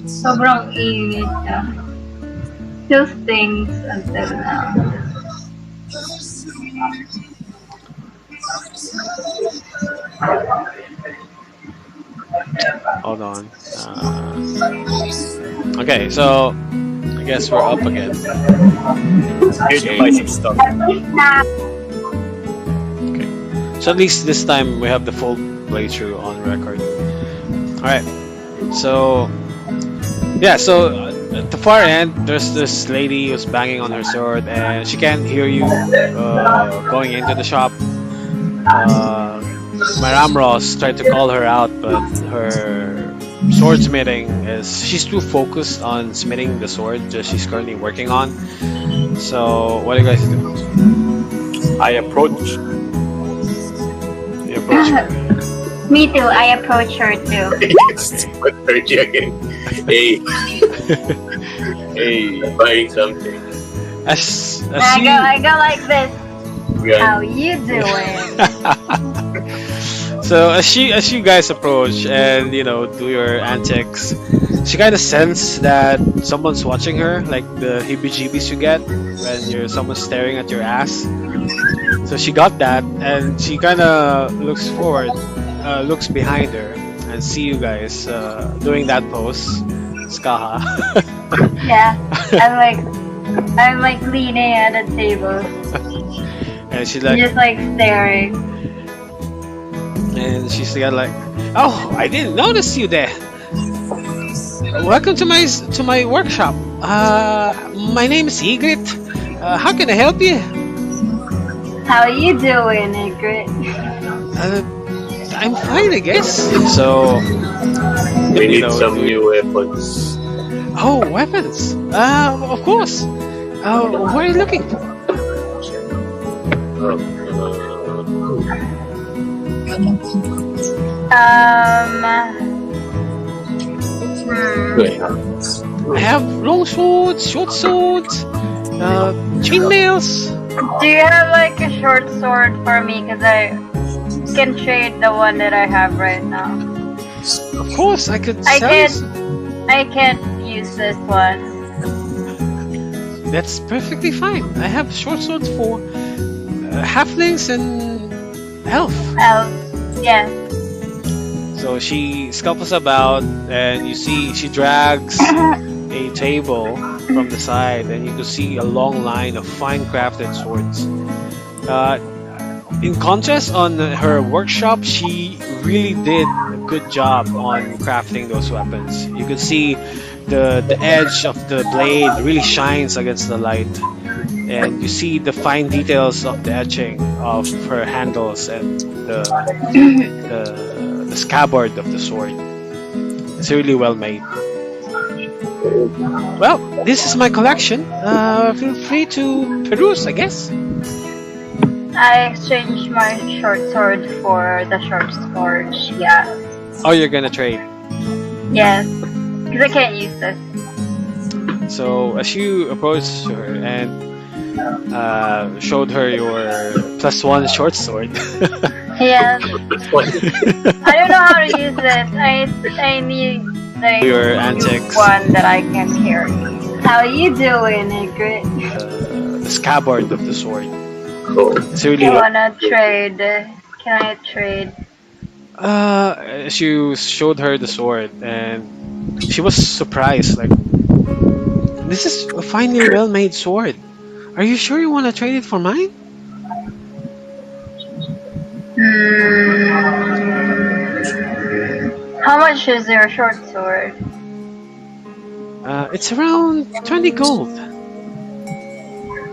Sobrang init ah. Still stings until now. Hold on. Okay, so I guess we're up again. Here to buy some stuff. Okay, so at least this time we have the full playthrough on record. All right. So yeah, so at the far end, there's this lady who's banging on her sword, and she can't hear you going into the shop. My Ramros tried to call her out, but her sword smithing is she's too focused on smithing the sword that she's currently working on. So what do you guys do? I approach. You approach her. Me too, I approach her too. What hurt you again? Hey, Hey, buying something. As I go like this. Yeah. How you doing? So as you guys approach and do your antics, she kind of sense that someone's watching her, like the heebie-jeebies you get when someone's staring at your ass. So she got that, and she kind of looks forward, looks behind her, and see you guys doing that pose, Skaha. Yeah, I'm like leaning at the table, And she's just like staring. like, "Oh, I didn't notice you there. Welcome to my workshop. My name is Egret. How can I help you?" How you doing, Ingrid? I'm fine, I guess. So We need some do- new weapons. Oh, weapons. Of course. What are you looking for? Wait, I have long swords, short swords, chainmails. Do you have like a short sword for me? Cause I can trade the one that I have right now. Of course, I could I sell can't. you. I can't use this one. That's perfectly fine. I have short swords for halflings and elf. Yeah. So she scuffles about, and you see she drags a table from the side, and you can see a long line of fine crafted swords. In contrast, on her workshop, she really did a good job on crafting those weapons. You could see the edge of the blade really shines against the light, and you see the fine details of the etching of her handles and the scabbard of the sword. It's really well made. Well, this is my collection. Feel free to peruse, I guess. I exchanged my short sword for the short sword. Yeah. Oh, you're gonna trade. Yes. Cause I can't use this. So as you approached her and showed her your +1 short sword, Yes. I don't know how to use it. I need like your antics, one that I can carry. How you doing, Ingrid? the scabbard of the sword. cool. It's really You well. wanna trade? Can I trade? As you showed her the sword, and she was surprised. Like, this is a finely well-made sword. Are you sure you want to trade it for mine? How much is your short sword? It's around 20 gold.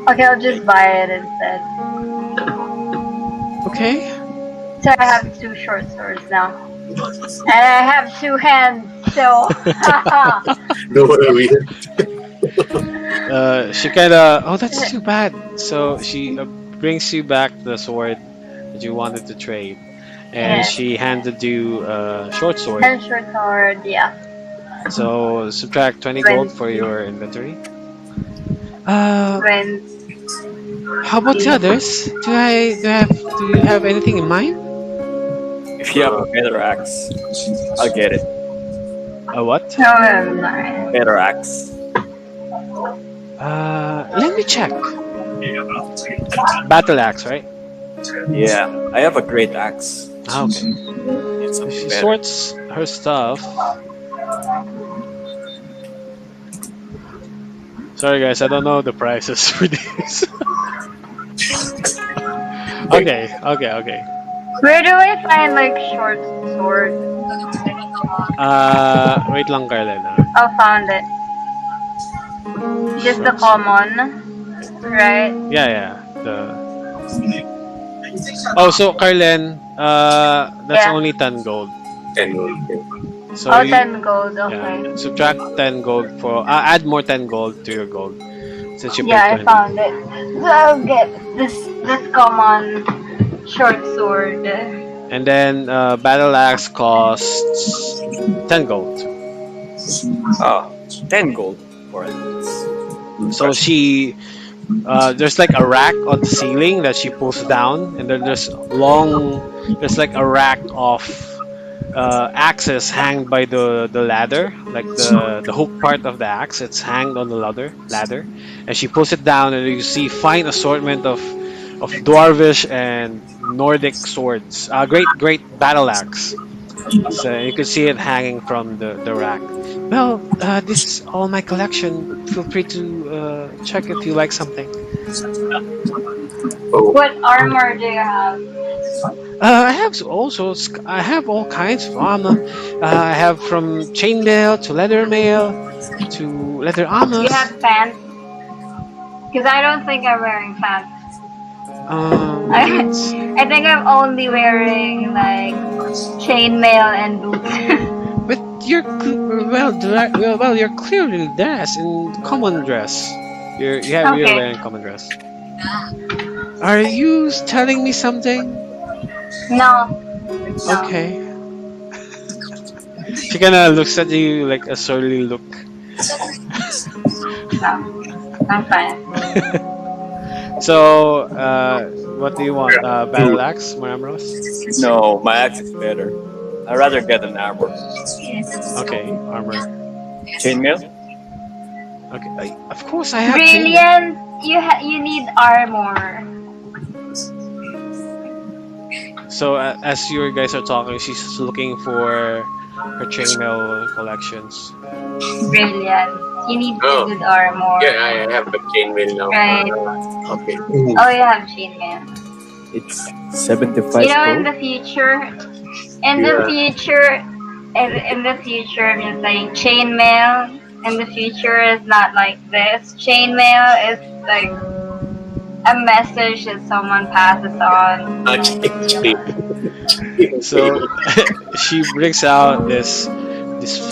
Okay, I'll just buy it instead. Okay. So I have 2 short swords now. And I have 2 hands, so No worry. She kind of. Oh, that's too bad. So she brings you back the sword that you wanted to trade, and Yeah. she handed you a short sword. and short sword, yeah. So subtract 20 gold for your inventory. When How about the others? Do you have anything in mind? if you have a better axe, I'll get it. A what? No, I'm not. Better axe. Let me check. Battle axe, right? Yeah, I have a great axe. Ah, okay. Need something She better. sorts her stuff. Sorry guys, I don't know the prices for these. Okay. Where do I find like short sword? Wait lang, Carlena. Oh, found it. Just the Short sword. common, right? Yeah. Oh, so Carlen, that's Yeah. only 10 gold. 10 gold. So Oh, you, 10 gold. yeah, Okay. subtract 10 gold for, add more 10 gold to your gold since you paid Yeah, I 20. found it. So I'll get this common short sword. And then battle axe costs 10 gold. Ah, 10 gold for it. So she there's like a rack on the ceiling that she pulls down, and then there's like a rack of axes hanged by the ladder, like the hook part of the axe. It's hanged on the ladder, and she pulls it down, and you see fine assortment of dwarvish and Nordic swords. Great battle axe. So you can see it hanging from the rack. Well, this is all my collection. Feel free to check if you like something. Oh, What armor do you have? I have all kinds of armor. I have from chainmail to leather mail to leather You armors. have pants? Because I don't think I'm wearing pants. I, Let's see. I think I'm only wearing like chainmail and boots. But you're clearly dressed in common dress. You're Okay. wearing common dress. Are you telling me something? No. No. Okay. She kind of looks at you like a surly look. No. I'm fine. So, what do you want? Battle axe, Maramros? No, my axe is better. I'd rather get an armor. Okay, armor. Chainmail? Okay, of course I have chainmail. Brilliant. You need armor. So, as you guys are talking, she's just looking for her chainmail collections. Brilliant. You need Oh. good armor. yeah, I have a chainmail now. Right. Okay. Oh, you have chainmail. It's 75 You know, in gold. the future, in the future, I'm just saying, chainmail in the future is not like this. Chainmail is like a message that someone passes on. So, she brings out this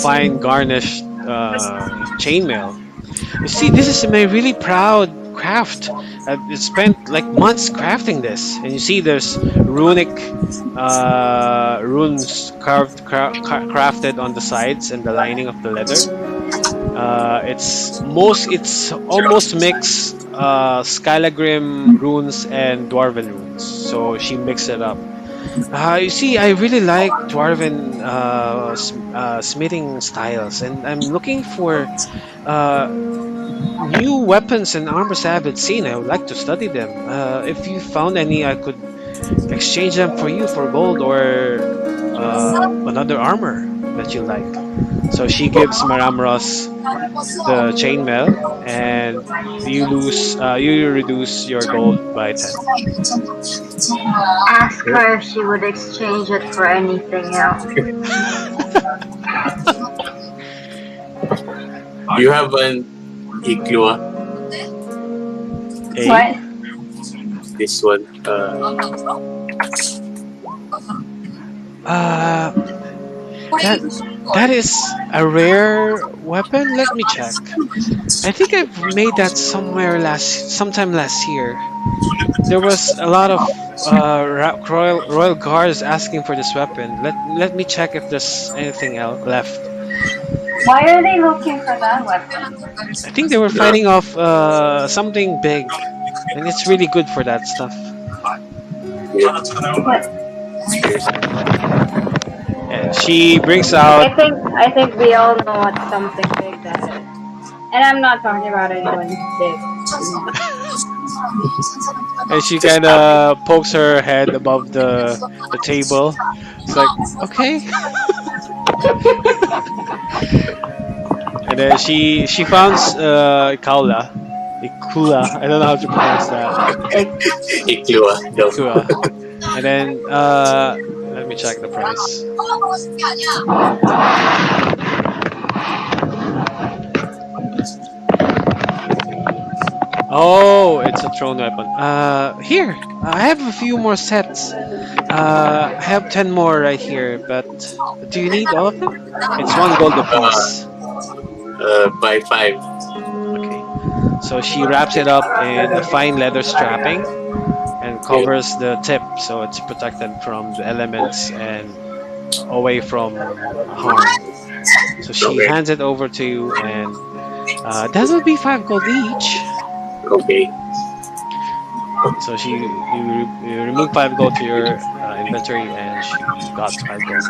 fine garnished chainmail. You see, this is my really proud craft. I spent like months crafting this, and you see there's runic runes crafted on the sides and the lining of the leather. It's almost mixed Skylagrim runes and Dwarven runes. So she mixed it up. You see, I really like Dwarven smithing styles, and I'm looking for new weapons and armors I haven't seen. I would like to study them. If you found any, I could exchange them for you for gold or another armor that you like. So she gives Maramros the chainmail, and you reduce your gold by 10. Ask her if she would exchange it for anything else. You have an igloo. Eh? What? This one. That is a rare weapon. Let me check. I think I've made that sometime last year. There was a lot of royal guards asking for this weapon. Let me check if there's anything else left. Why are they looking for that weapon? I think they were fighting off something big, and it's really good for that stuff. What? And She brings I out. think I think we all know what something big that is. And I'm not talking about anyone's dick. And she Just kind tap it. of pokes her head above the table. It's like, okay. And then she founds Ikula. I don't know how to pronounce that. Iklua. Go. Ikua. And then let me check the price. Oh, it's a thrown weapon. Here, I have a few more sets. I have 10 more right here, but do you need all of them? It's 1 gold apiece. By 5. Okay. So she wraps it up in a fine leather strapping and Okay. covers the tip so it's protected from the elements and away from harm. So she Okay. hands it over to you, and that will be 5 gold each. Okay. So you remove 5 gold to your inventory, and she got 5 gold.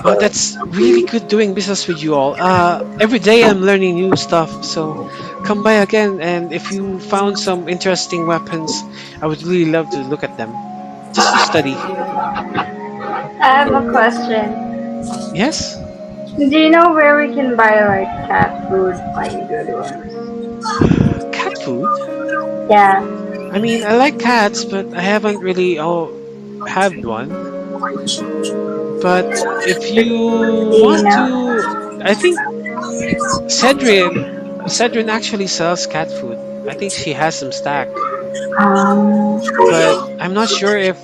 Oh, that's really good doing business with you all. Every day I'm learning new stuff, so come by again. And if you found some interesting weapons, I would really love to look at them, just to study. I have a question. Yes. Do you know where we can buy like cat food, like good ones? Cat food. Yeah. I mean, I like cats, but I haven't really had one. But if you Do you want know? to, I think Cedrin Cedrin actually sells cat food. I think she has some stack, but I'm not sure if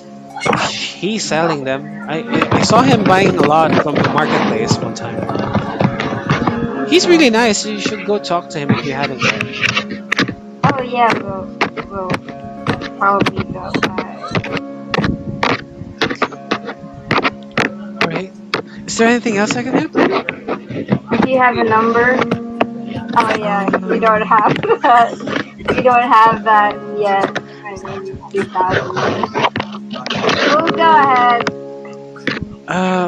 he's selling them. I saw him buying a lot from the marketplace one time. He's really nice. You should go talk to him if you haven't yet. Oh yeah, we'll probably go by. All right. Is there anything else I can help? Do you have a number? Oh yeah, we don't have that. We don't have that yet. I mean, 2000. We'll go ahead.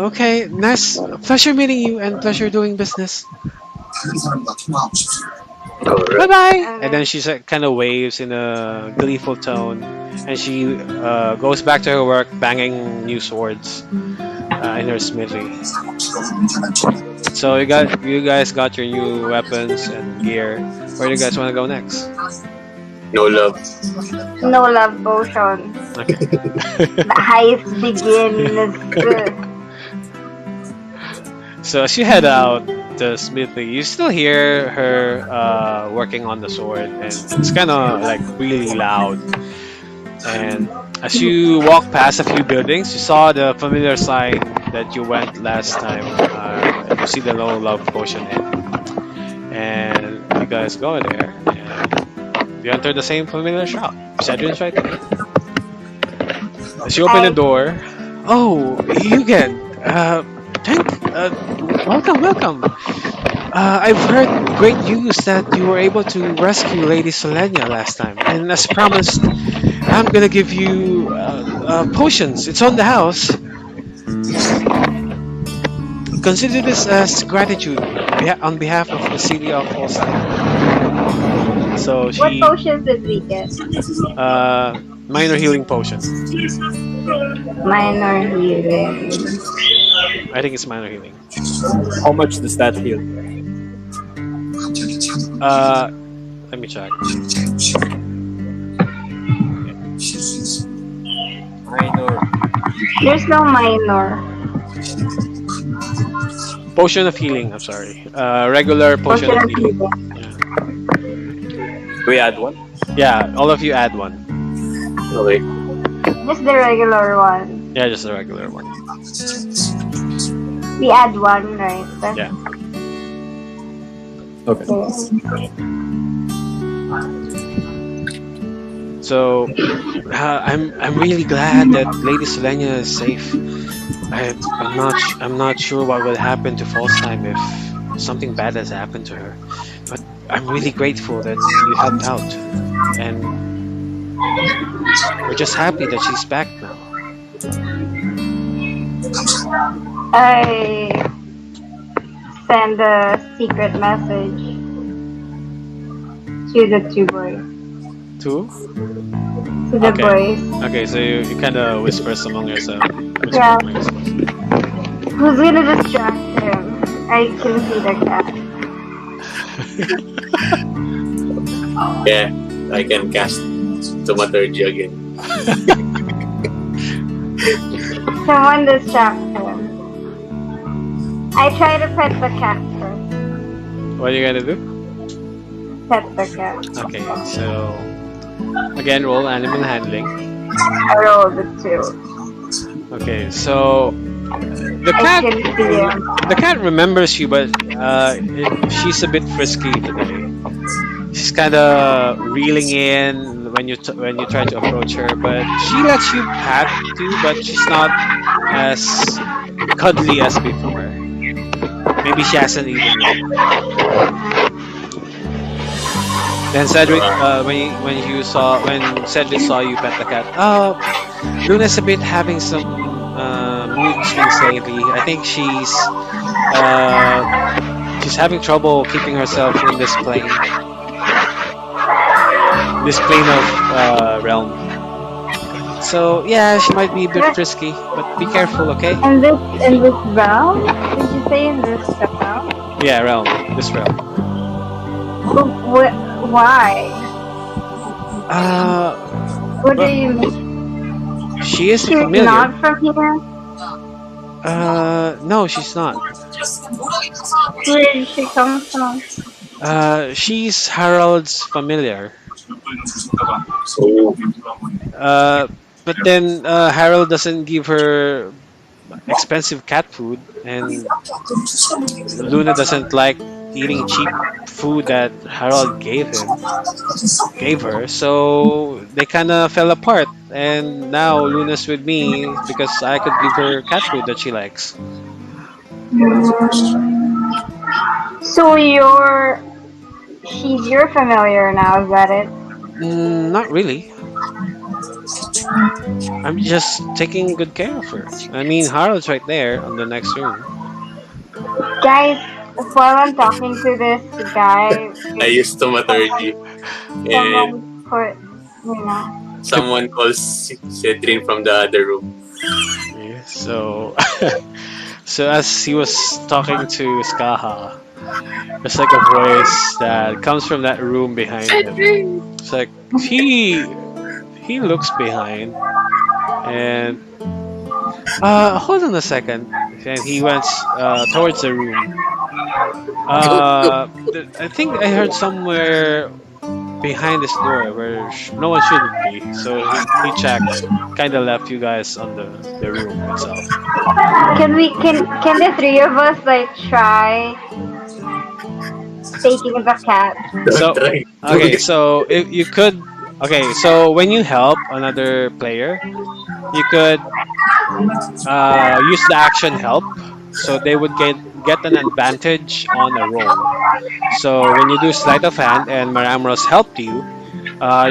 Okay. Nice. Pleasure meeting you and pleasure doing business. Bye Alright. bye. And then she kind of waves in a gleeful tone, and she goes back to her work, banging new swords in her smithy. So you guys got your new weapons and gear. Where do you guys want to go next? No love. No love potion. Okay. The heist begins. So as you head out the smithy, you still hear her working on the sword, and it's kind of like really loud. And as you walk past a few buildings, you saw the familiar sign that you went last time. You see the no love potion inn, and you guys go there, and you enter the same familiar shop. Cedrin's right there. As you open the door, oh, you get welcome. I've heard great news that you were able to rescue Lady Selenia last time, and as promised, I'm gonna give you potions. It's on the house. Consider this as gratitude on behalf of the city of Folsteim. So What she potions did we get? minor healing potion. Minor healing. I think it's minor healing. How much does that heal? Let me check. Minor. There's no minor. Potion of healing. I'm sorry. Regular potion Potion of of healing. healing. We add one. Yeah, all of you add one. Okay. Just the regular one. Yeah, just a regular one. We add one, right? Yeah. Okay. So I'm really glad that Lady Selenia is safe. I'm not sure what will happen to Folsteim if something bad has happened to her, but I'm really grateful that you helped out, and we're just happy that she's back now. I send a secret message to the two boys. Two? To the Okay. boys. Okay, so you kind of whispers among yourself. Whisper Yeah. among yourselves. Who's gonna distract him? I can see the cat. Yeah, I can cast thaumaturgy again. Someone distract him. I try to pet the cat first. What are you gonna do? Pet the cat. Okay, so again, roll animal handling. I rolled a 2. Okay, so the I cat, can see him. the cat remembers you, but she's a bit frisky today. She's kind of reeling in when when you try to approach her, but she lets you pat too, but she's not as cuddly as before. Maybe she hasn't eaten yet. Then Cedric, when Cedric saw you pet the cat, Luna's a bit having some mood swings lately. I think she's having trouble keeping herself in this plane of realm. So yeah, she might be a bit frisky, but be careful, okay? In this realm? Did you say in this realm? Yeah, this realm. Why? What do Well, you mean? she is She's familiar. not from here? No, she's not. Where did she come from? She's Harold's familiar. So, But then Harold doesn't give her expensive cat food, and Luna doesn't like eating cheap food that Harold gave her. So they kind of fell apart, and now Luna's with me because I could give her cat food that she likes. So she's your familiar now, is that it? Not really. I'm just taking good care of her. I mean, Harold's right there on the next room. Guys, while I'm talking to this guy, I use thaumaturgy, and someone put, someone calls Cedrin from the other room. Yeah, so, so as he was talking to Skaha, there's like a voice that comes from that room behind him. It's like he looks behind and hold on a second, and he went towards the room. I think I heard somewhere behind this door where no one shouldn't be. So he checked, kind of left you guys on the room itself. can the three of us like try taking the cat? So okay, so if you could, okay, so when you help another player, you could use the action help, so they would get an advantage on a roll. So when you do sleight of hand and Maramros helped you,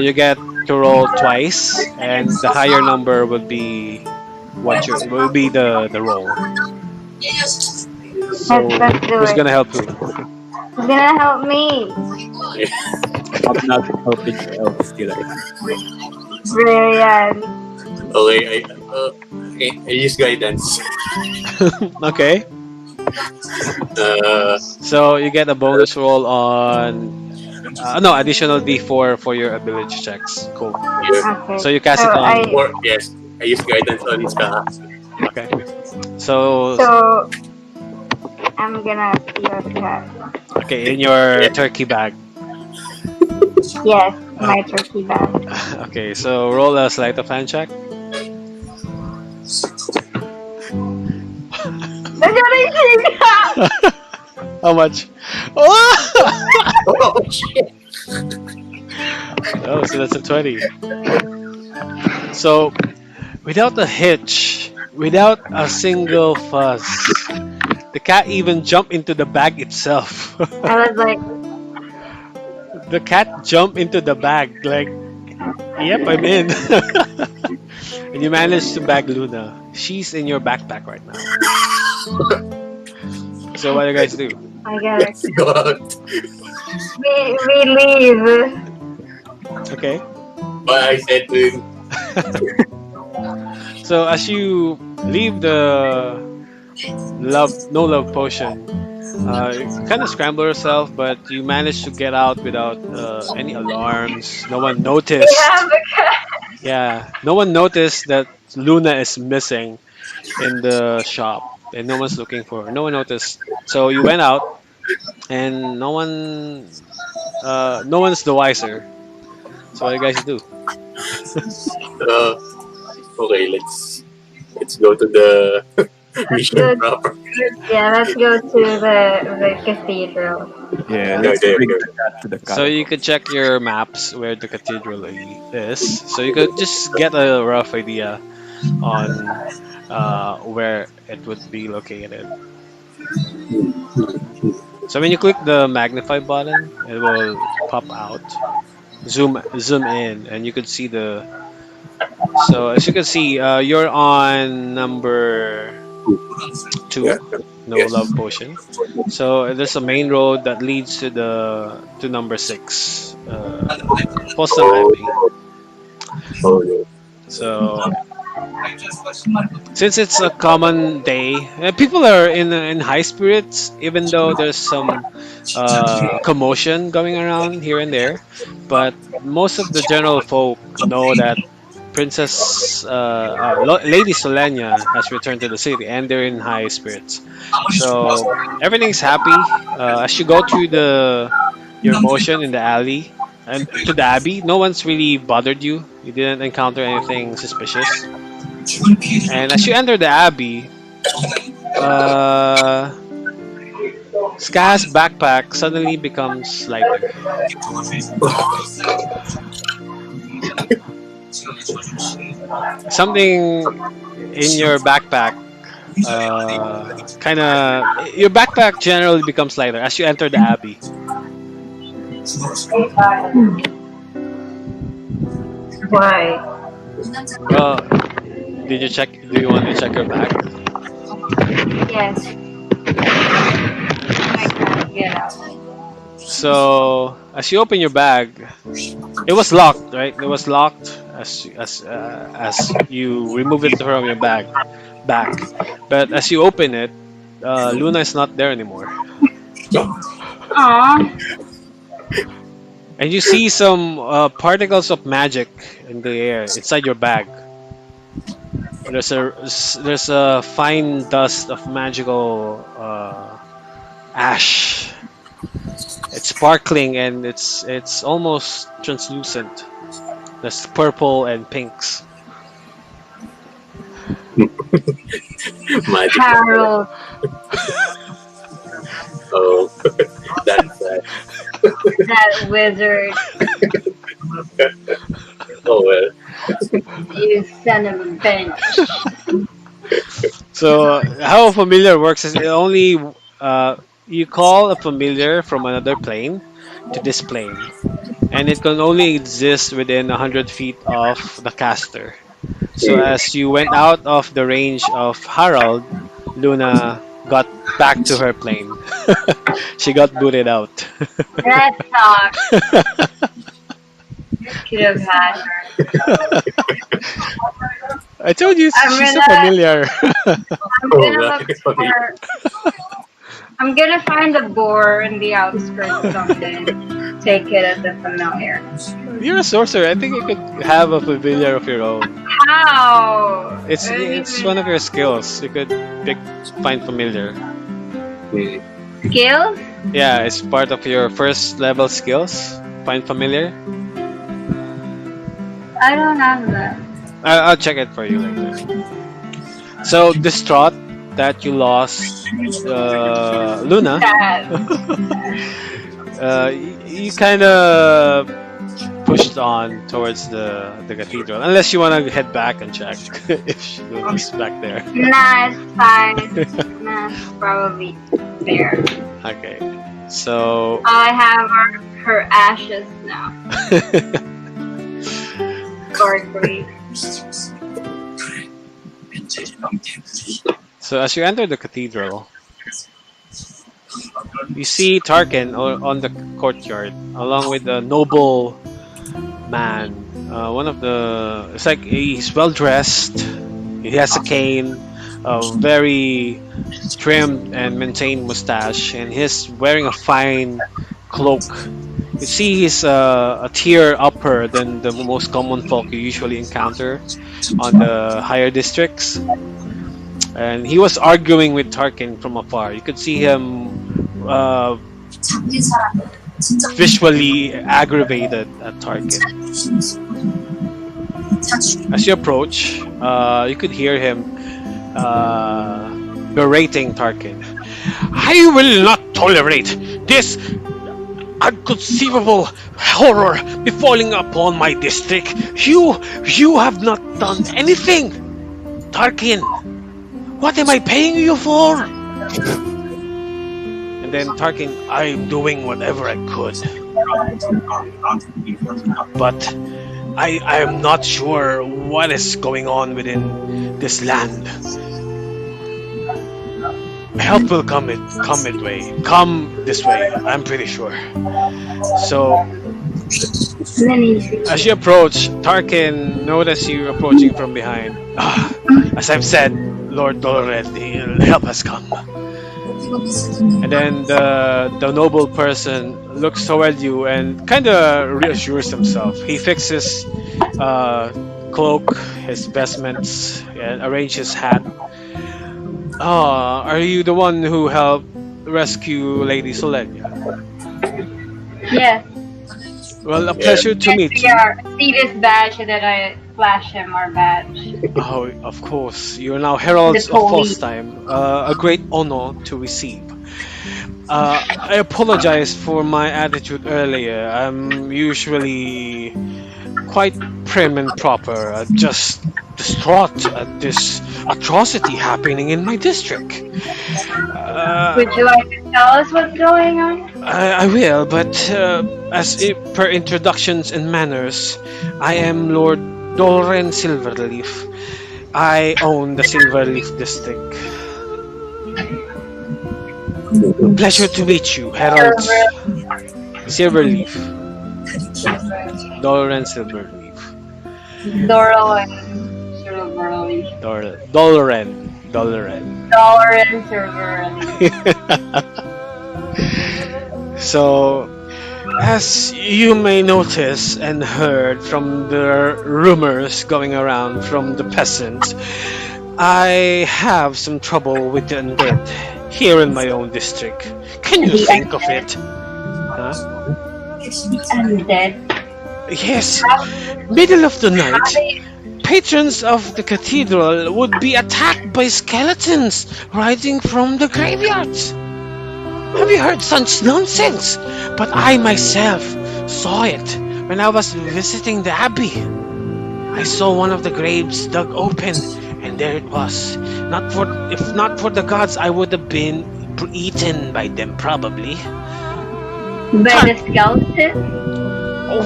you get to roll twice, and the higher number will be the roll. So Let's do who's it. gonna help who? Who's gonna help me? I'm not helping else either. Brilliant. Okay, I use guidance. Okay. So you get a bonus roll on no additional D4 for your ability checks. Cool. Yeah. Okay. So you cast it on. Or yes, I use guidance on Iskaha. Okay. So So I'm gonna see your cat. okay, in your turkey bag. Yes, my turkey bag. Okay, so roll a sleight of hand check. How much? Oh! Oh shit! Oh, so that's a 20. So, without a hitch, without a single fuss, the cat even jumped into the bag itself. I was like, The cat jumped into the bag, like, yep, I'm in. And you managed to bag Luna. She's in your backpack right now. So what do you guys do? I guess Go out. we leave. Okay. But I said to him, So as you leave the no love potion, you kind of scramble yourself, but you manage to get out without any alarms. No one We noticed. have a cat. Yeah, no one noticed that Luna is missing in the shop, and no one's looking for her. No one noticed. So you went out, and no one's the wiser. So what do you guys do? uh, okay, let's go to the mission Good. proper. Yeah, let's go to the cathedral. Yeah, No, let's there, bring there. the cat to the So you cargo. could check your maps where the cathedral is. So you could just get a rough idea on where it would be located. So when you click the magnify button, it will pop out, zoom in, and you could see the. So as you can see, you're on number Yeah. 2, no Yes. love potion. So there's a main road that leads to number 6, Folsteim Oh, Abbey. oh, yeah. So since it's a common day, people are in high spirits, even though there's some commotion going around here and there. But most of the general folk know that Lady Solenia has returned to the city, and they're in high spirits. So everything's happy. As you go through the your motion in the alley and to the abbey, no one's really bothered you. You didn't encounter anything suspicious. And as you enter the abbey, uh, Ska's backpack suddenly becomes lighter. Something in your backpack, kind of, your backpack generally becomes lighter as you enter the abbey. Why? Well, did you check? Do you want to check your bag? Yes. I can't get out. So as you open your bag, it was locked, right? It was locked as you remove it from your back. But as you open it, Luna is not there anymore, Aw. and you see some particles of magic in the air inside your bag. There's a fine dust of magical ash. It's sparkling and it's almost translucent. There's purple and pinks. Magic. Harold. Oh, that's sad. That wizard. Oh well. You son of a bitch. So how familiar works is it only you call a familiar from another plane to this plane, and it can only exist within 100 feet of the caster. So as you went out of the range of Harold, Luna got back to her plane. She got booted out. That sucks. Could have had her. I told you I'm she's a gonna- familiar. I'm Oh, gonna right. look for. I'm gonna find a boar in the outskirts or something. Take it as a familiar. You're a sorcerer. I think you could have a familiar of your own. How? It's one of your skills. You could find familiar. Skills? Yeah, it's part of your first level skills. Find familiar. I don't have that. I'll check it for you later. So distraught that you lost Luna, That. you kind of pushed on towards the cathedral. Unless you want to head back and check if Luna's back there. Nah, it's fine. Nah, it's probably there. Okay, so I have her ashes now. Gorgeous. So as you enter the cathedral, you see Tarkin on the courtyard, along with a noble man. One of the it's like he's well dressed. He has a cane, a very trimmed and maintained mustache, and he's wearing a fine cloak. You see, he's a tier upper than the most common folk you usually encounter on the higher districts. And he was arguing with Tarkin from afar. You could see him visually aggravated at Tarkin. As you approach, you could hear him berating Tarkin. I will not tolerate this unconceivable horror befalling upon my district. You have not done anything, Tarkin. What am I paying you for? And then Tarkin, I'm doing whatever I could, but I am not sure what is going on within this land. Help will come midway. Come this way, I'm pretty sure. So, as you approach, Tarkin notices you approaching from behind. As I've said, Lord Dolored, help has come. And then the noble person looks toward you and kind of reassures himself. He fixes cloak, his vestments, and arranges his hat. Are you the one who helped rescue Lady Solenia? Yes. Well, a pleasure to meet you. See this badge and then I flash him our badge. Oh, of course. You're now heralds of Folsteim. A great honor to receive. I apologize for my attitude earlier. I'm usually quite prim and proper, just distraught at this atrocity happening in my district. Would you like to tell us what's going on? I will, but per introductions and manners, I am Lord Dolren Silverleaf. I own the Silverleaf district. Pleasure to meet you, Herald Silverleaf. Dolren Silverleaf. Dolren Silverleaf. Dolren Silverleaf. So, as you may notice and heard from the rumors going around from the peasants, I have some trouble with the undead here in my own district. Can you think of it? Huh? Undead? Yes, middle of the night, patrons of the cathedral would be attacked by skeletons rising from the graveyards. Have you heard such nonsense? But I myself saw it when I was visiting the abbey. I saw one of the graves dug open, and there it was. If not for the gods, I would have been eaten by them, probably. By the skeleton?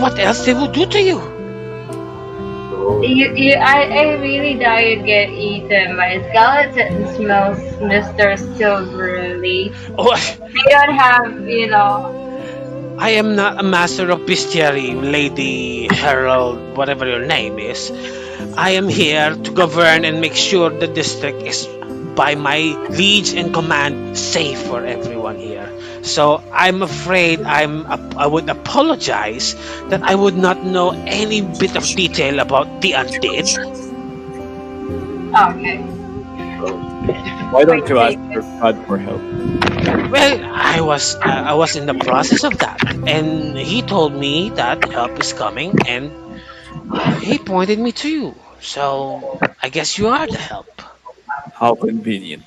What else they would do to you? I really doubt you'd get eaten by skeletons, Mr. Silverleaf. Oh, They don't have, I am not a master of bestiary, Lady Herald, whatever your name is. I am here to govern and make sure the district is, by my liege and command, safe for everyone here. So I'm afraid I would apologize that I would not know any bit of detail about the undead. Okay. Why don't you ask your God for help? Well, I was in the process of that, and he told me that help is coming, and he pointed me to you. So I guess you are the help. How convenient.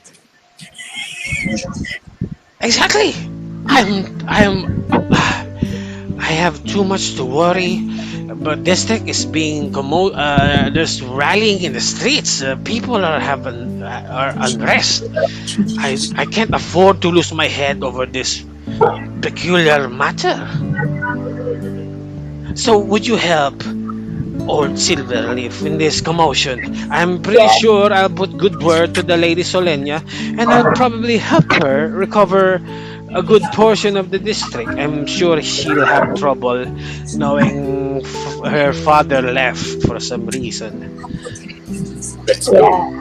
Exactly. I have too much to worry. But district is being there's rallying in the streets. People are unrest. I can't afford to lose my head over this peculiar matter. So would you help old Silverleaf in this commotion. I'm pretty Yes. sure I'll put good word to the Lady Solenia, and I'll probably help her recover a good portion of the district. I'm sure she'll have trouble knowing her father left for some reason. Let's go.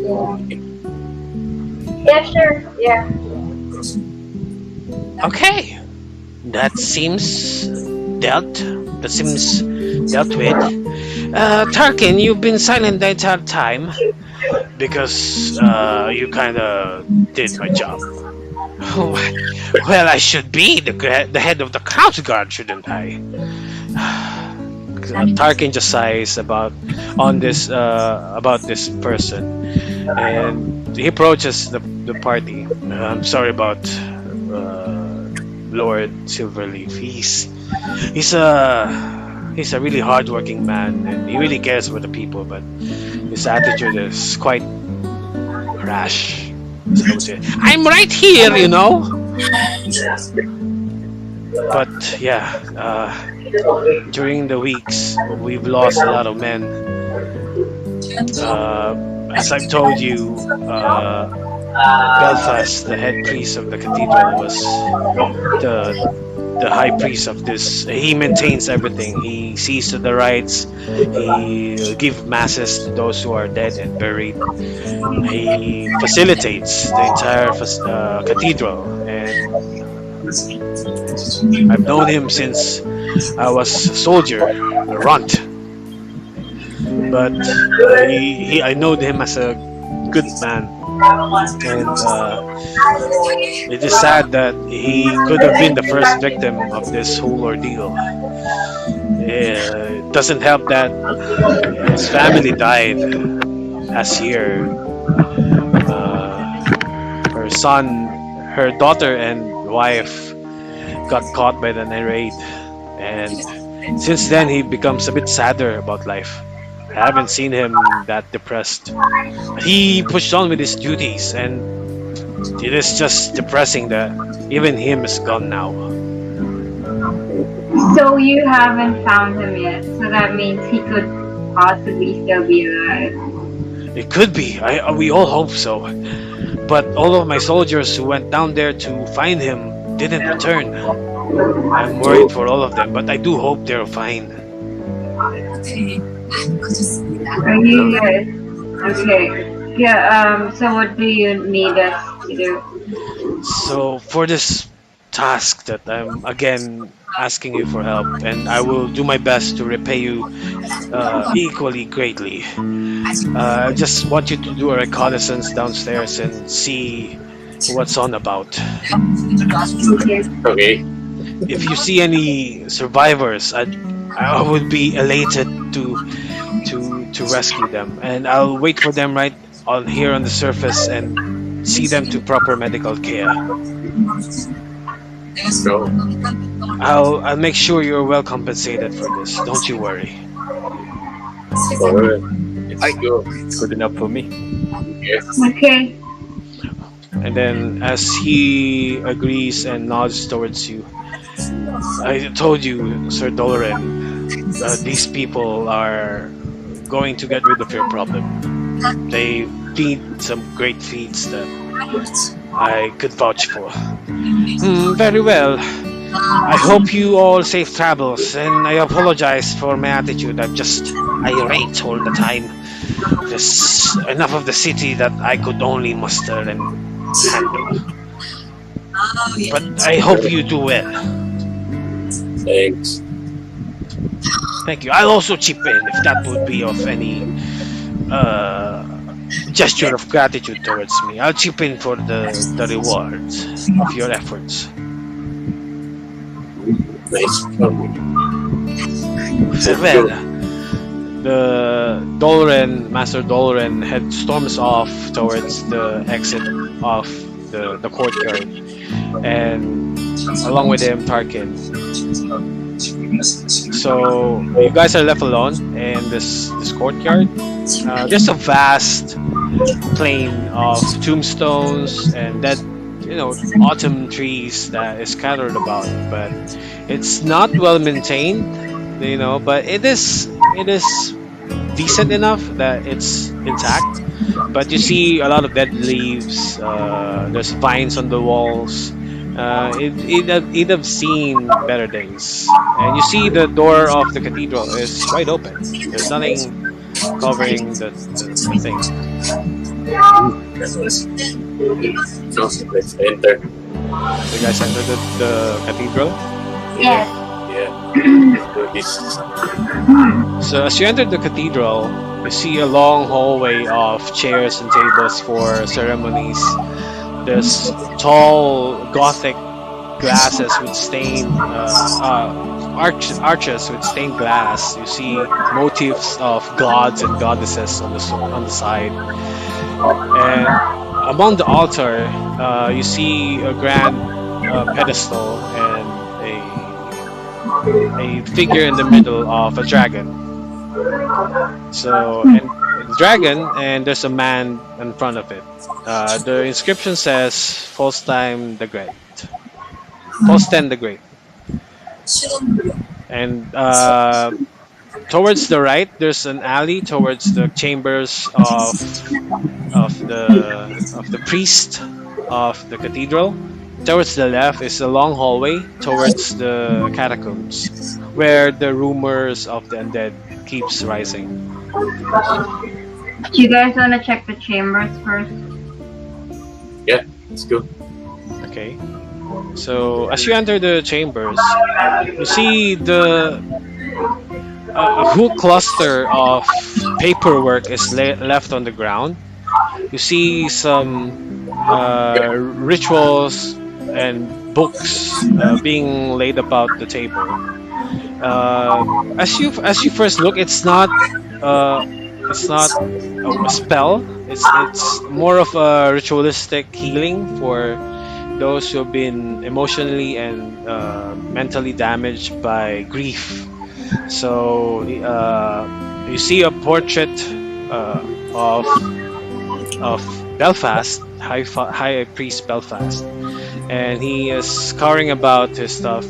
Yeah. Yeah, sure. Yeah. Okay, that seems dealt. That seems dealt with. Tarkin, you've been silent the entire time because you kind of did my job. Well, I should be the head of the Count Guard, shouldn't I? Tarkin just sighs about this person, and he approaches the party. I'm sorry about Lord Silverleaf. He's a really hardworking man, and he really cares for the people, but his attitude is quite rash. So I would say, I'm right here, you know. But yeah, during the weeks we've lost a lot of men. As I've told you, Belfast, the head priest of the cathedral, was the high priest of this. He maintains everything. He sees to the rites. He gives masses to those who are dead and buried. He facilitates the entire cathedral, and I've known him since I was a soldier, a runt. But I know him as a good man, and it is sad that he could have been the first victim of this whole ordeal. It doesn't help that his family died last year. Her son, her daughter, and wife got caught by the raid, and since then he becomes a bit sadder about life. I haven't seen him that depressed. He pushed on with his duties, and it is just depressing that even him is gone now. So you haven't found him yet. So that means he could possibly still be alive. It could be. We all hope so. But all of my soldiers who went down there to find him didn't return. I'm worried for all of them, but I do hope they're fine. Okay, yes. Okay. Yeah, so what do you need us to do? So for this task that I'm again asking you for help, and I will do my best to repay you equally greatly. I just want you to do a reconnaissance downstairs and see what's on about. Okay. Okay. If you see any survivors, I would be elated to rescue them, and I'll wait for them right on here on the surface and see them to proper medical care. So, I'll make sure you're well compensated for this. Don't you worry. alright. I go. It's good enough for me. Yes. Okay. And then as he agrees and nods towards you, I told you, Sir Doloran, these people are going to get rid of your problem. They did some great feats that I could vouch for. Very well. I hope you all safe travels, and I apologize for my attitude. I'm just irate all the time. There's enough of the city that I could only muster and handle. But I hope you do well. Thanks. Thank you. I'll also chip in if that would be of any gesture of gratitude towards me. I'll chip in for the rewards of your efforts. Nice. Well, the Master Doloran, storms off towards the exit of the courtyard, and along with him, Tarkin. So you guys are left alone in this courtyard. There's a vast plain of tombstones and dead, autumn trees that is scattered about, but it's not well maintained. but it is decent enough that it's intact. But you see a lot of dead leaves. There's vines on the walls. It have seen better days. And you see the door of the cathedral is wide open. There's nothing covering the thing. So let's enter. You guys enter the cathedral. Yes. Yeah. Let's do this. So as you enter the cathedral, you see a long hallway of chairs and tables for ceremonies. There's tall Gothic glasses with stained arches with stained glass. You see motifs of gods and goddesses on the side, and among the altar, you see a grand pedestal and a figure in the middle of a dragon. So, and the dragon, and there's a man in front of it. The inscription says Folsteim the Great. Folstein the Great. And towards the right, there's an alley towards the chambers of the priest of the cathedral. Towards the left is a long hallway towards the catacombs, where the rumors of the undead keeps rising. Do you guys want to check the chambers first? Yeah, let's go. Okay. So as you enter the chambers, you see a whole cluster of paperwork is left on the ground. You see some rituals and books being laid about the table. As you first look, it's not a spell. It's more of a ritualistic healing for those who have been emotionally and mentally damaged by grief. So you see a portrait of Belfast, High Priest Belfast, and he is scouring about his stuff.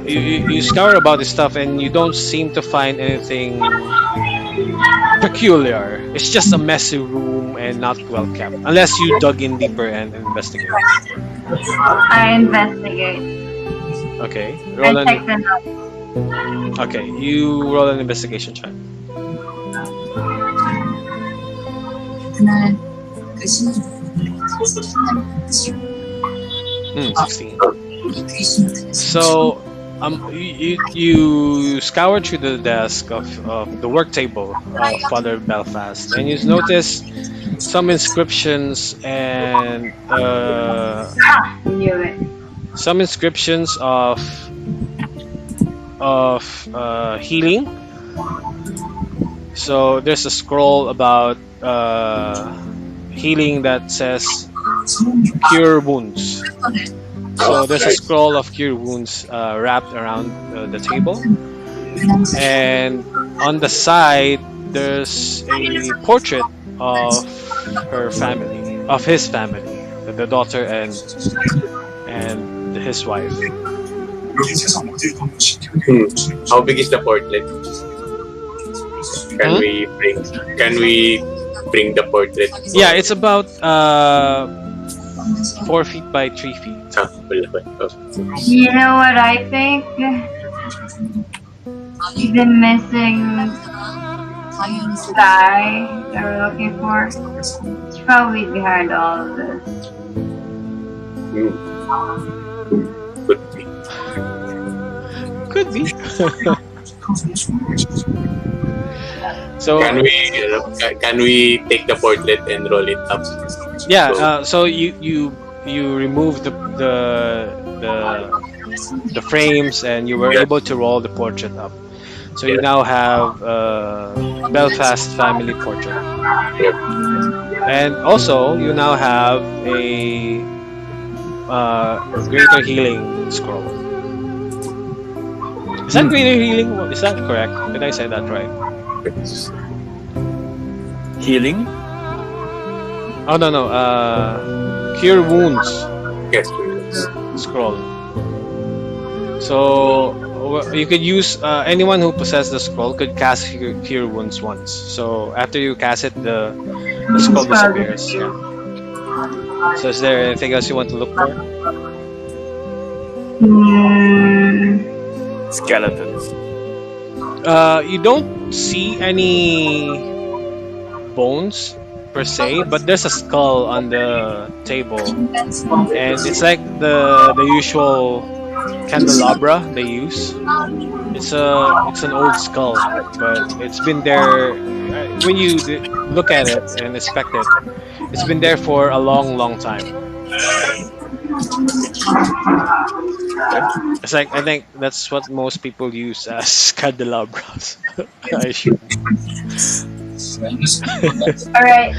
You scour about his stuff, and you don't seem to find anything peculiar. It's just a messy room and not well kept, unless you dug in deeper and investigate. I investigate. Okay, I check the notes. Okay, you roll an investigation check. 16. So, you scour through the desk of the work table of Father Belfast, and you notice some inscriptions and Knew it. some inscriptions of healing. So there's a scroll about healing that says cure wounds. So there's a scroll of cure wounds wrapped around the table, and on the side there's a portrait of his family, the daughter and his wife. How big is the portrait? Can we bring the portrait? Yeah, it's about 4 feet by 3 feet. You know what I think? You've been missing the guy that we're looking for. He's probably behind all of this. Could be. Could be. So Can we take the portrait and roll it up? yeah, so you remove the frames, and you were able to roll the portrait up. So you now have Belfast family portrait, and also you now have a greater healing scroll. Is that greater healing? Is that correct? Did I say that right? Healing? Oh no, cure wounds Yes. scroll. So you could use anyone who possesses the scroll could cast cure wounds once. So after you cast it, the scroll disappears. Yeah. So is there anything else you want to look for? Hmm. Skeletons. You don't see any bones per se, but there's a skull on the table, and it's like the usual candelabra they use. It's an old skull, but it's been there. When you look at it and inspect it, it's been there for a long, long time. It's like I think that's what most people use as candelabras. I assume. Alright,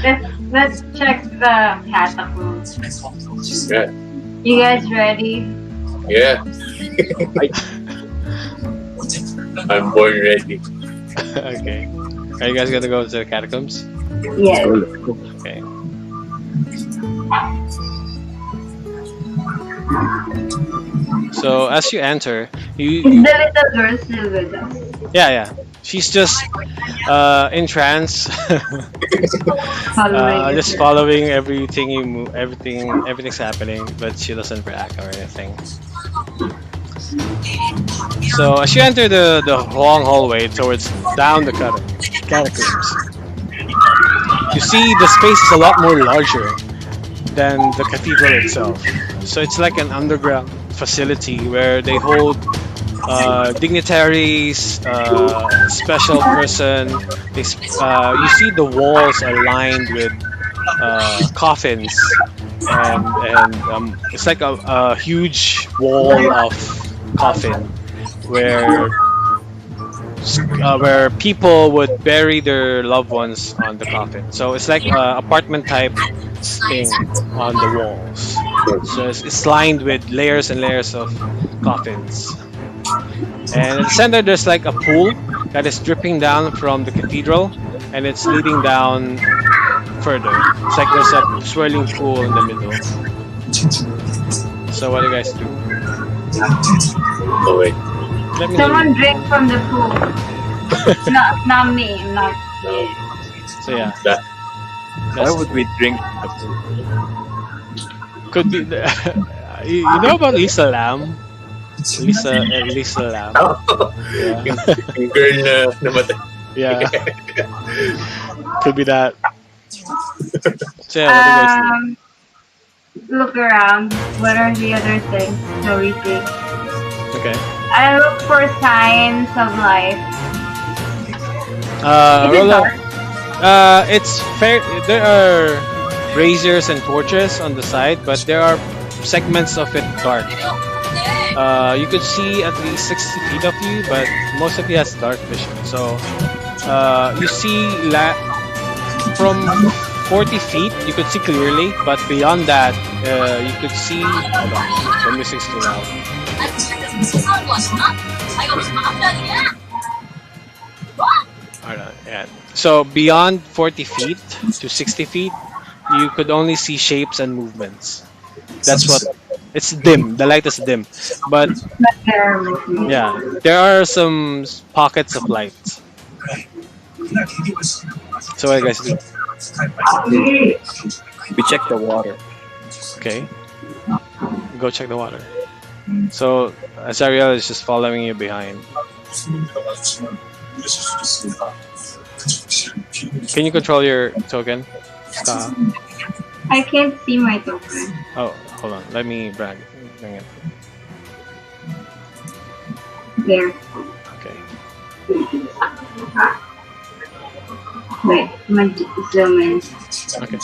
let's check the catacombs. Yeah. You guys ready? Yeah. I'm born ready. Okay. Are you guys gonna go to the catacombs? Yes. Okay. So as you enter, Is the little girl still with us? yeah. She's just in trance, Following just following everything you move, everything's happening, but she doesn't react or anything. So as you enter the long hallway towards down the catacombs, you see the space is a lot more larger than the cathedral itself. So it's like an underground facility where they hold dignitaries, special person. You see the walls are lined with coffins, and it's like a huge wall of coffin where people would bury their loved ones on the coffin. So it's like apartment type thing on the walls. So it's lined with layers and layers of coffins. And in the center, there's like a pool that is dripping down from the cathedral, and it's leading down further. It's like there's a swirling pool in the middle. So what do you guys do? Oh wait. Let me know. Someone drink from the pool. not me, not you. So yeah, Why that's, would we drink? could be. You know about Lisa Lam? Lisa Lam. Yeah. Girl na namatay. Yeah. Could be that. So yeah, what do you guys do? Look around. What are the other things that we see? Okay. I look for signs of life. Is it Roll dark? it's fair. There are braziers and torches on the side, but there are segments of it dark. You could see at least 60 feet of you, but most of you has dark vision. So you see from 40 feet, you could see clearly, but beyond that, you could see. Hold on, the music's too loud. Alright, yeah. So beyond 40 feet to 60 feet, you could only see shapes and movements. That's what. It's dim. The light is dim, but But there are movements. yeah, there are some pockets of light. So what do you guys do? We check the water. Okay, go check the water. So Azariel is just following you behind. Can you control your token? I can't see my token. Oh, hold on. Let me bring it. There. Okay. Wait, zoom in. Okay.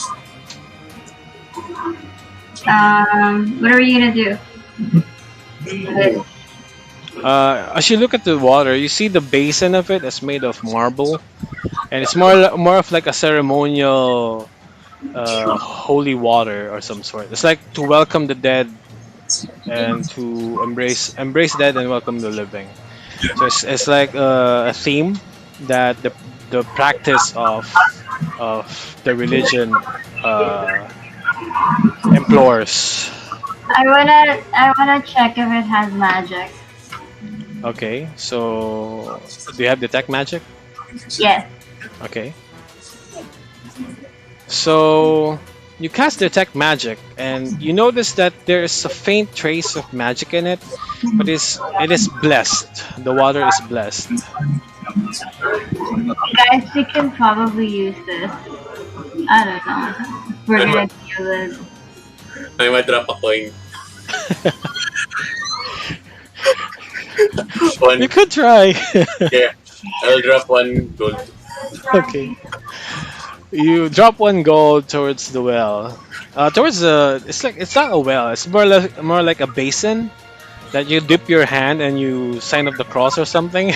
What are you gonna do? As you look at the water, you see the basin of it is made of marble, and it's more of like a ceremonial, holy water or some sort. It's like to welcome the dead and to embrace dead and welcome the living. So it's like a theme that the practice of the religion implores. I wanna check if it has magic. Okay, so do you have detect magic? Yes. Okay. So you cast detect magic, and you notice that there is a faint trace of magic in it, but it is blessed. The water is blessed. Guys, we can probably use this. I don't know. We're gonna deal with. I might drop a coin. You One. could try. Yeah. I'll drop one gold. Okay. You drop one gold towards the well. Towards the, it's not a well. It's more like a basin that you dip your hand and you sign up the cross or something.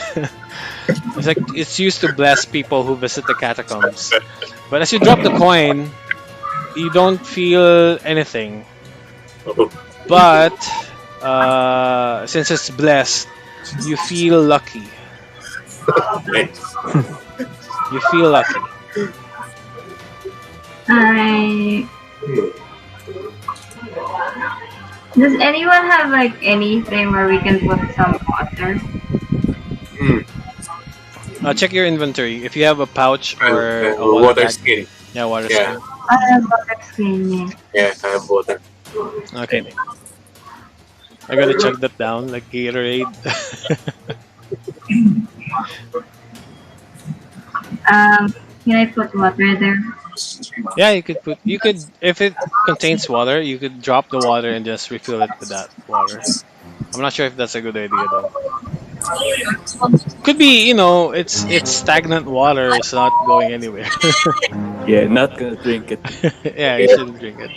It's used to bless people who visit the catacombs. But as you drop the coin, you don't feel anything. Oh, But since it's blessed, you feel lucky. nice. You feel lucky. Alright. Does anyone have like anything where we can put some water? Check your inventory. If you have a pouch or a Water water bag. skin. Yeah, water Yeah. skin. I have water skin, yeah. Yeah, I have water. Okay. I gotta chug that down like Gatorade. Can I put water there? Yeah, you could if it contains water, you could drop the water and just refill it with that water. I'm not sure if that's a good idea though. Could be, it's stagnant water. It's not going anywhere. Yeah, not gonna drink it. Yeah, you shouldn't drink it.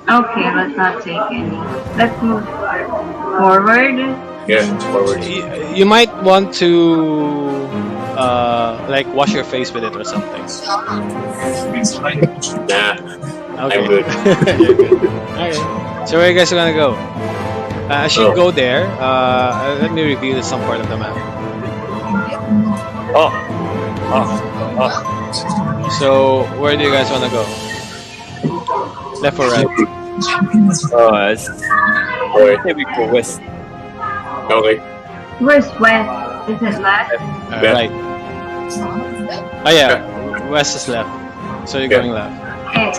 Okay, let's not take any. Let's move forward. Yeah, forward. You might want to like wash your face with it or something. Nah, Okay. I'm good. You're good. Okay. So where you guys are gonna go? As you go there, let me reveal some part of the map. Oh, oh, oh. So where do you guys wanna go? Left or right? Oh, it's Alright. maybe go west. Okay. Where's west? Is it left? Yeah. Right. Oh yeah, west is left. So you're Yeah. going left. Hey,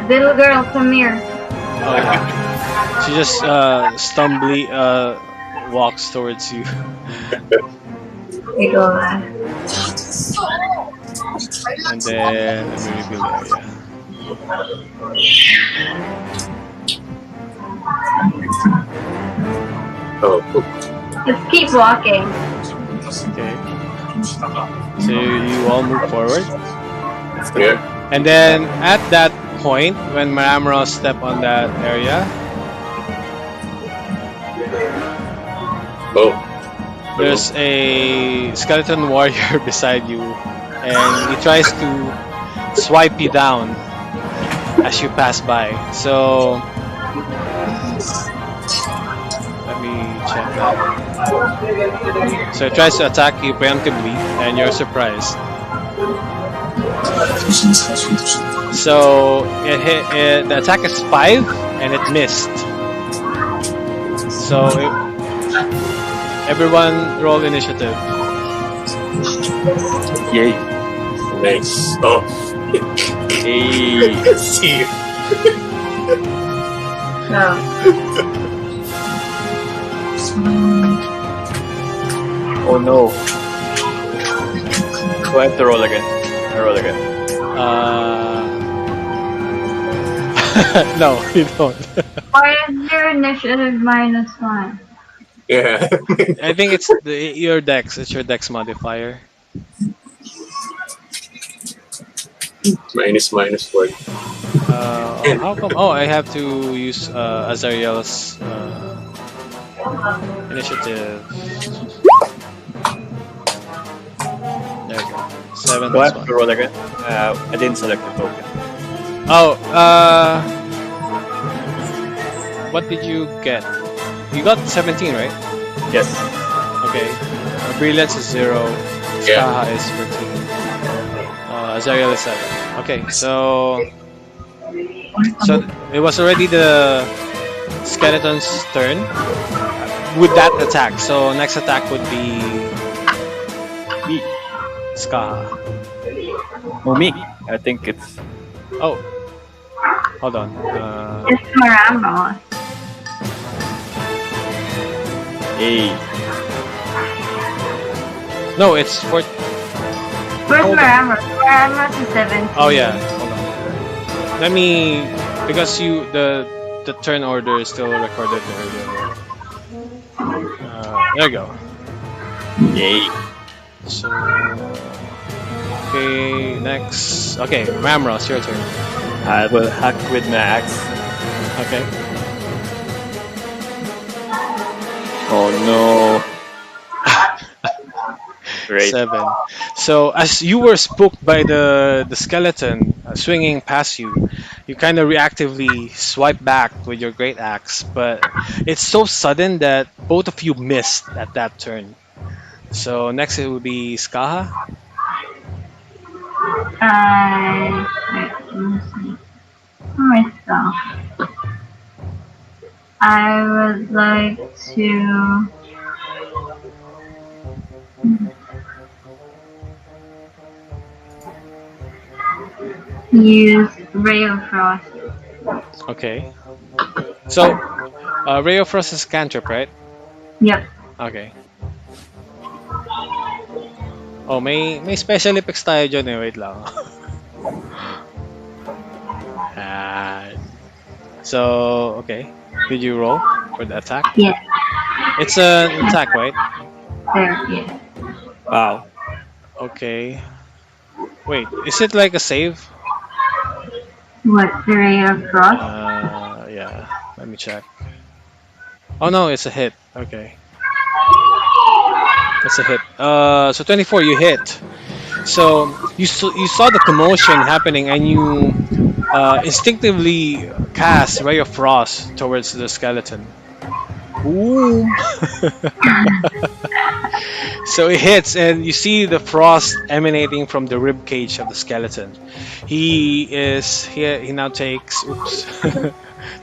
little girl, come here. Oh yeah. She just stumbly walks towards you. We go left. And then let me reveal the area. Oh, Let's keep walking. Okay. So you all move forward. yeah. And then at that point, when Maramro step on that area, Oh. there's a skeleton warrior beside you, and he tries to swipe you down as you pass by. So let me check that. So it tries to attack you preemptively, and you're surprised. So it hit. The attack is 5, and it missed. So everyone roll initiative. Yay. Nice. Oh. Hey. See you. So, Oh no. Do I have to roll again? I roll again. No, you don't. why is your initiative -1? Yeah. I think it's your dex. It's your dex modifier. minus 1. How come? Oh, I have to use Azariel's initiative. There you go. 7 Do I plus have 1. to roll again? I didn't select the token. Oh, what did you get? You got 17, right? Yes. Okay. Brilliance is 0. Yeah. Skaha is 13. Azariel is 7. Okay, so it was already the skeleton's turn with that attack. So next attack would be Me. Skaha. Oh, me. I think it's Oh, hold on. It's Maramo. A. No, it's for. Where's Hold on. Maramo? Maramo's is 17. Oh yeah, hold on. Let me, because the turn order is still recorded earlier. There you go. Yay. So okay, next. Okay, Ramros, your turn. I will hack with my axe. Okay. Oh no. Great. 7. So as you were spooked by the skeleton swinging past you, you kind of reactively swipe back with your great axe, but it's so sudden that both of you missed at that turn. So next it will be Skaha. Wait, let me see. Myself. I would like to use Ray of Frost. Okay. So Ray of Frost is cantrip, right? Yep. Okay. Oh, may special effects tayo dyan eh. Wait lang. So, okay. Did you roll for the attack? Yeah. It's an attack, right? There. Yeah. Wow. Okay. Wait, is it like a save? What, the Ray of Frost? Yeah. Let me check. Oh no, it's a hit. Okay. That's a hit. So 24, you hit. So you saw the commotion happening, and you instinctively cast Ray of Frost towards the skeleton. Ooh. So it hits, and you see the frost emanating from the rib cage of the skeleton. He now takes. Oops.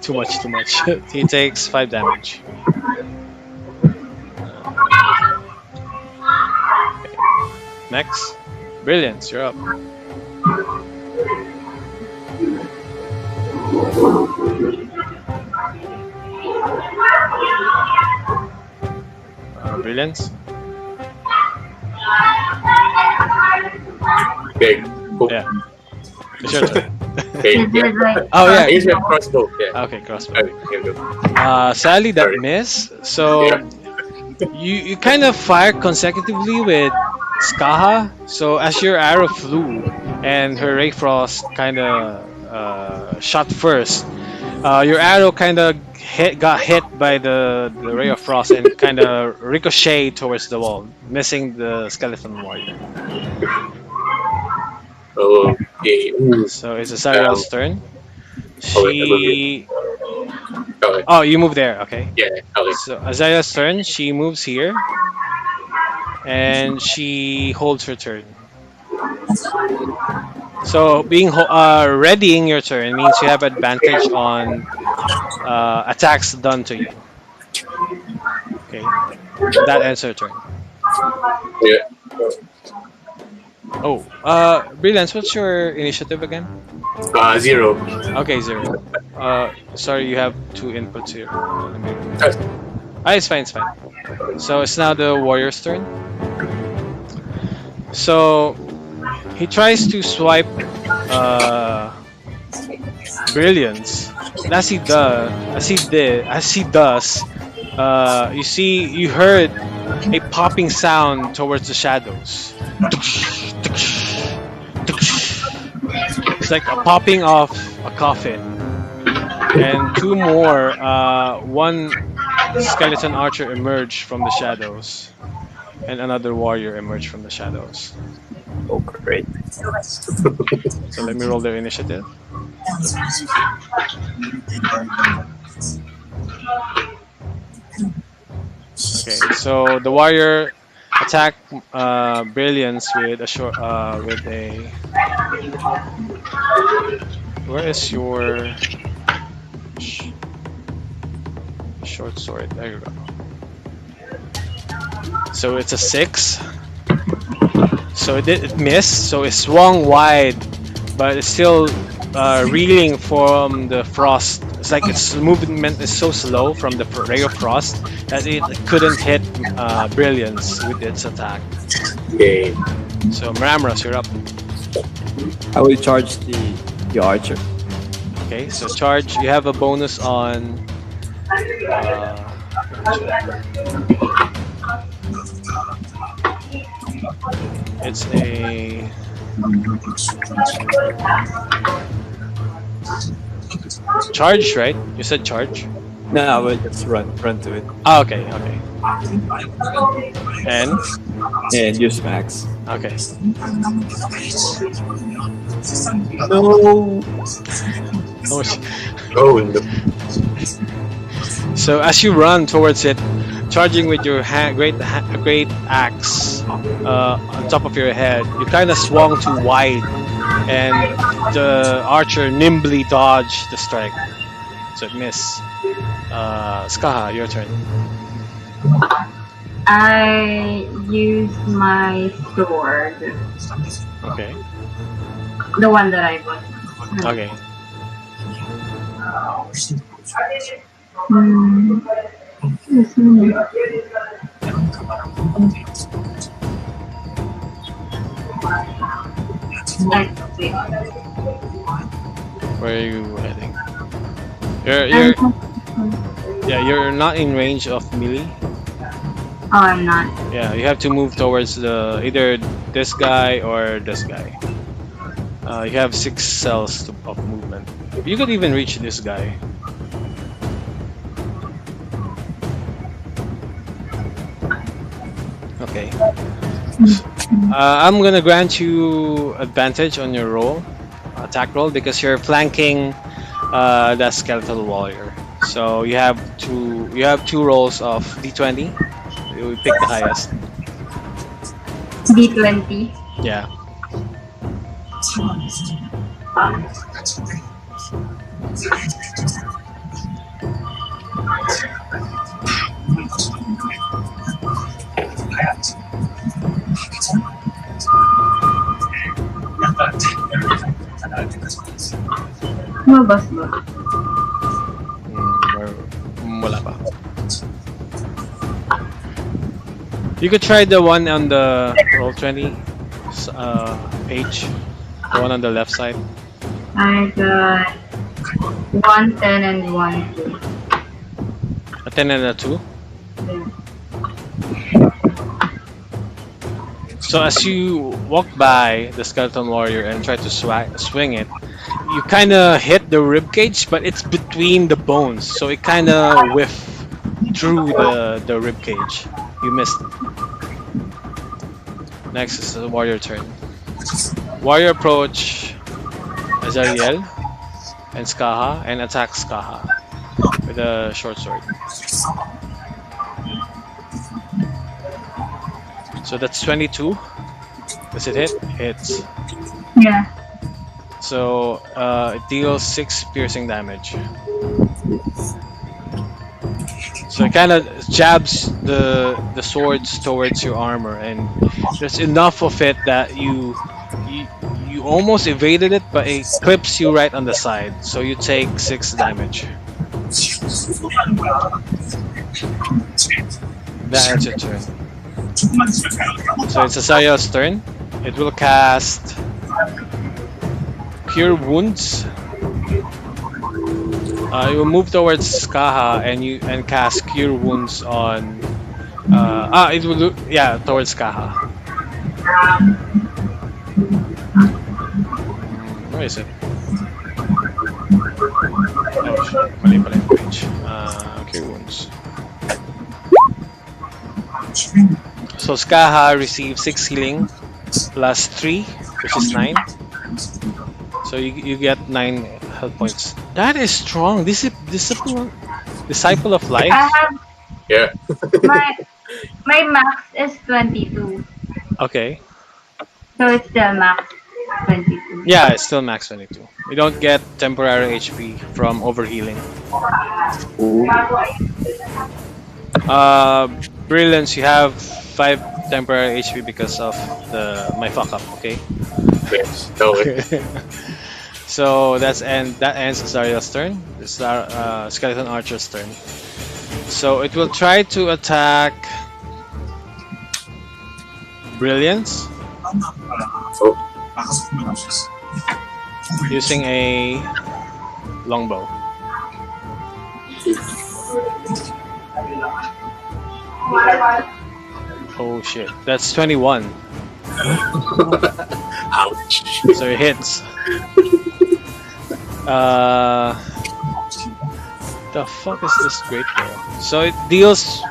Too much. He takes 5 damage. Okay. Next, Brilliance, you're up. Brilliance. Okay. Cool. Yeah. It's your turn. Okay. Is Yeah. it like Oh yeah. I use my crossbow. Yeah. Okay, crossbow. Okay, go. Sadly, that Sorry. miss. So you kind of fire consecutively with Skaha. So as your arrow flew and her Ray Frost kind of shot first, your arrow kind of got hit by the Ray of Frost and kind of ricocheted towards the wall, missing the skeleton warrior. Okay. Ooh. So it's Azariel's turn. Oh, wait, I move She. Okay. Oh, you move there. Okay. Yeah. Okay. So Azariel's turn. She moves here, and she holds her turn. So being readying your turn means you have advantage on attacks done to you. Okay, that ends her turn. Yeah. Oh, Brilliance, what's your initiative again? 0. Okay, 0. Sorry, you have 2 inputs here. Let me... Ah, it's fine, it's fine. So it's now the warrior's turn. So he tries to swipe Brilliance. And as he does, you heard a popping sound towards the shadows. It's like a popping of a coffin, and 2 more. One skeleton archer emerged from the shadows, and another warrior emerged from the shadows. Oh, great. So let me roll their initiative. Okay, so the warrior attack Brilliance with a short with a. Where is your? short sword. There you go. So it's a 6. So it missed. So it swung wide, but it's still reeling from the frost. It's like its movement is so slow from the ray of frost that it couldn't hit Brilliance with its attack. Okay. So Maramras, you're up. I will charge the archer. Okay, so charge. You have a bonus on. It's a. Charge, right? You said charge. No, I will just run to it Ah, okay, okay. And and use max. okay. No. Oh, sh- Oh, no. So as you run towards it, charging with your great axe on top of your head, you kind of swung too wide, and the archer nimbly dodged the strike, so it missed. Skaha, your turn. I use my sword. Okay. The one that I bought. Okay. Where are you heading? You're not in range of melee. Oh, I'm not. Yeah, you have to move towards either this guy or this guy. You have 6 cells of movement. You could even reach this guy. Okay. I'm gonna grant you advantage on your attack roll, because you're flanking that skeletal warrior. So you have two rolls of d20. You pick the highest. D20. Yeah. Lumabas ba? Wala pa. You could try the one on the Roll20 page. The one on the left side. I got 110 and 1 2. A 10 and a 2. So as you walk by the skeleton warrior and try to swing it, you kind of hit the rib cage, but it's between the bones, so it kind of whiffed through the rib cage. You missed it. Next is the warrior turn. Warrior approach Azariel and Skaha and attack Skaha with a short sword. So that's 22. Does it hit? Hits. Yeah. So it deals 6 piercing damage. So it kind of jabs the swords towards your armor, and there's enough of it that you almost evaded it, but it clips you right on the side. So you take 6 damage. That ends your turn. So it's Asariel's turn. It will cast Cure Wounds. You will move towards Skaha and cast Cure Wounds on. It will towards Skaha. Where is it? Oh shit, mali pala yung page. Cure Wounds. So Skaha receives 6 healing plus 3, which is 9. So you get 9 health points. That is strong. Disciple of Life. I have Yeah. my max is 22. Okay. So it's still max 22. Yeah, it's still max 22. You don't get temporary HP from overhealing. Ooh. Brilliance, you have 5 temporary HP because of my fuck up. Okay. Yes. Okay. So that ends Zariel's turn. It's Skeleton Archer's turn. So it will try to attack Brilliance Oh, using a longbow. Oh shit, that's 21. ouch. So it hits. The fuck is this great bow? So it deals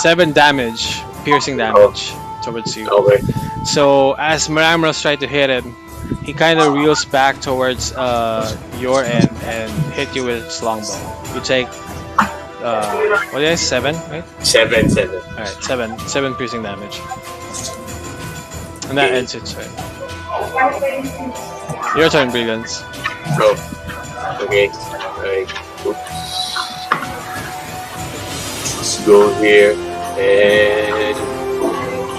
7 damage, piercing damage towards you. Okay. So as Maramros tried to hit him, he kind of reels back towards your end and hit you with his longbow. You take what did I say? 7, right? 7. Alright, 7 piercing damage. And that ends its turn. Your turn, Brilliance. Go. Okay. Alright. Oops. Let's go here and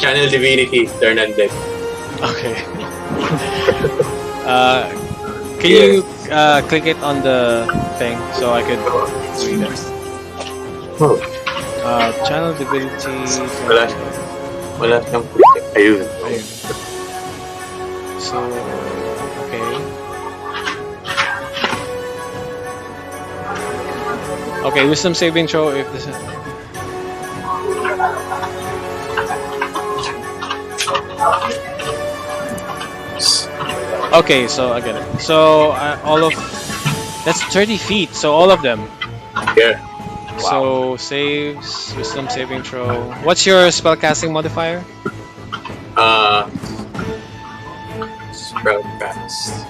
channel divinity. Turn undead. Okay. Can you click it on the thing so I could read it? Oh. Channel divinity. Wala siyang click. Ayun. Ayun. So, okay. Okay, wisdom saving throw if this is... Okay, so I get it. So all of... That's 30 feet, so all of them. Yeah. So saves, wisdom saving throw. What's your spellcasting modifier? Spellcast.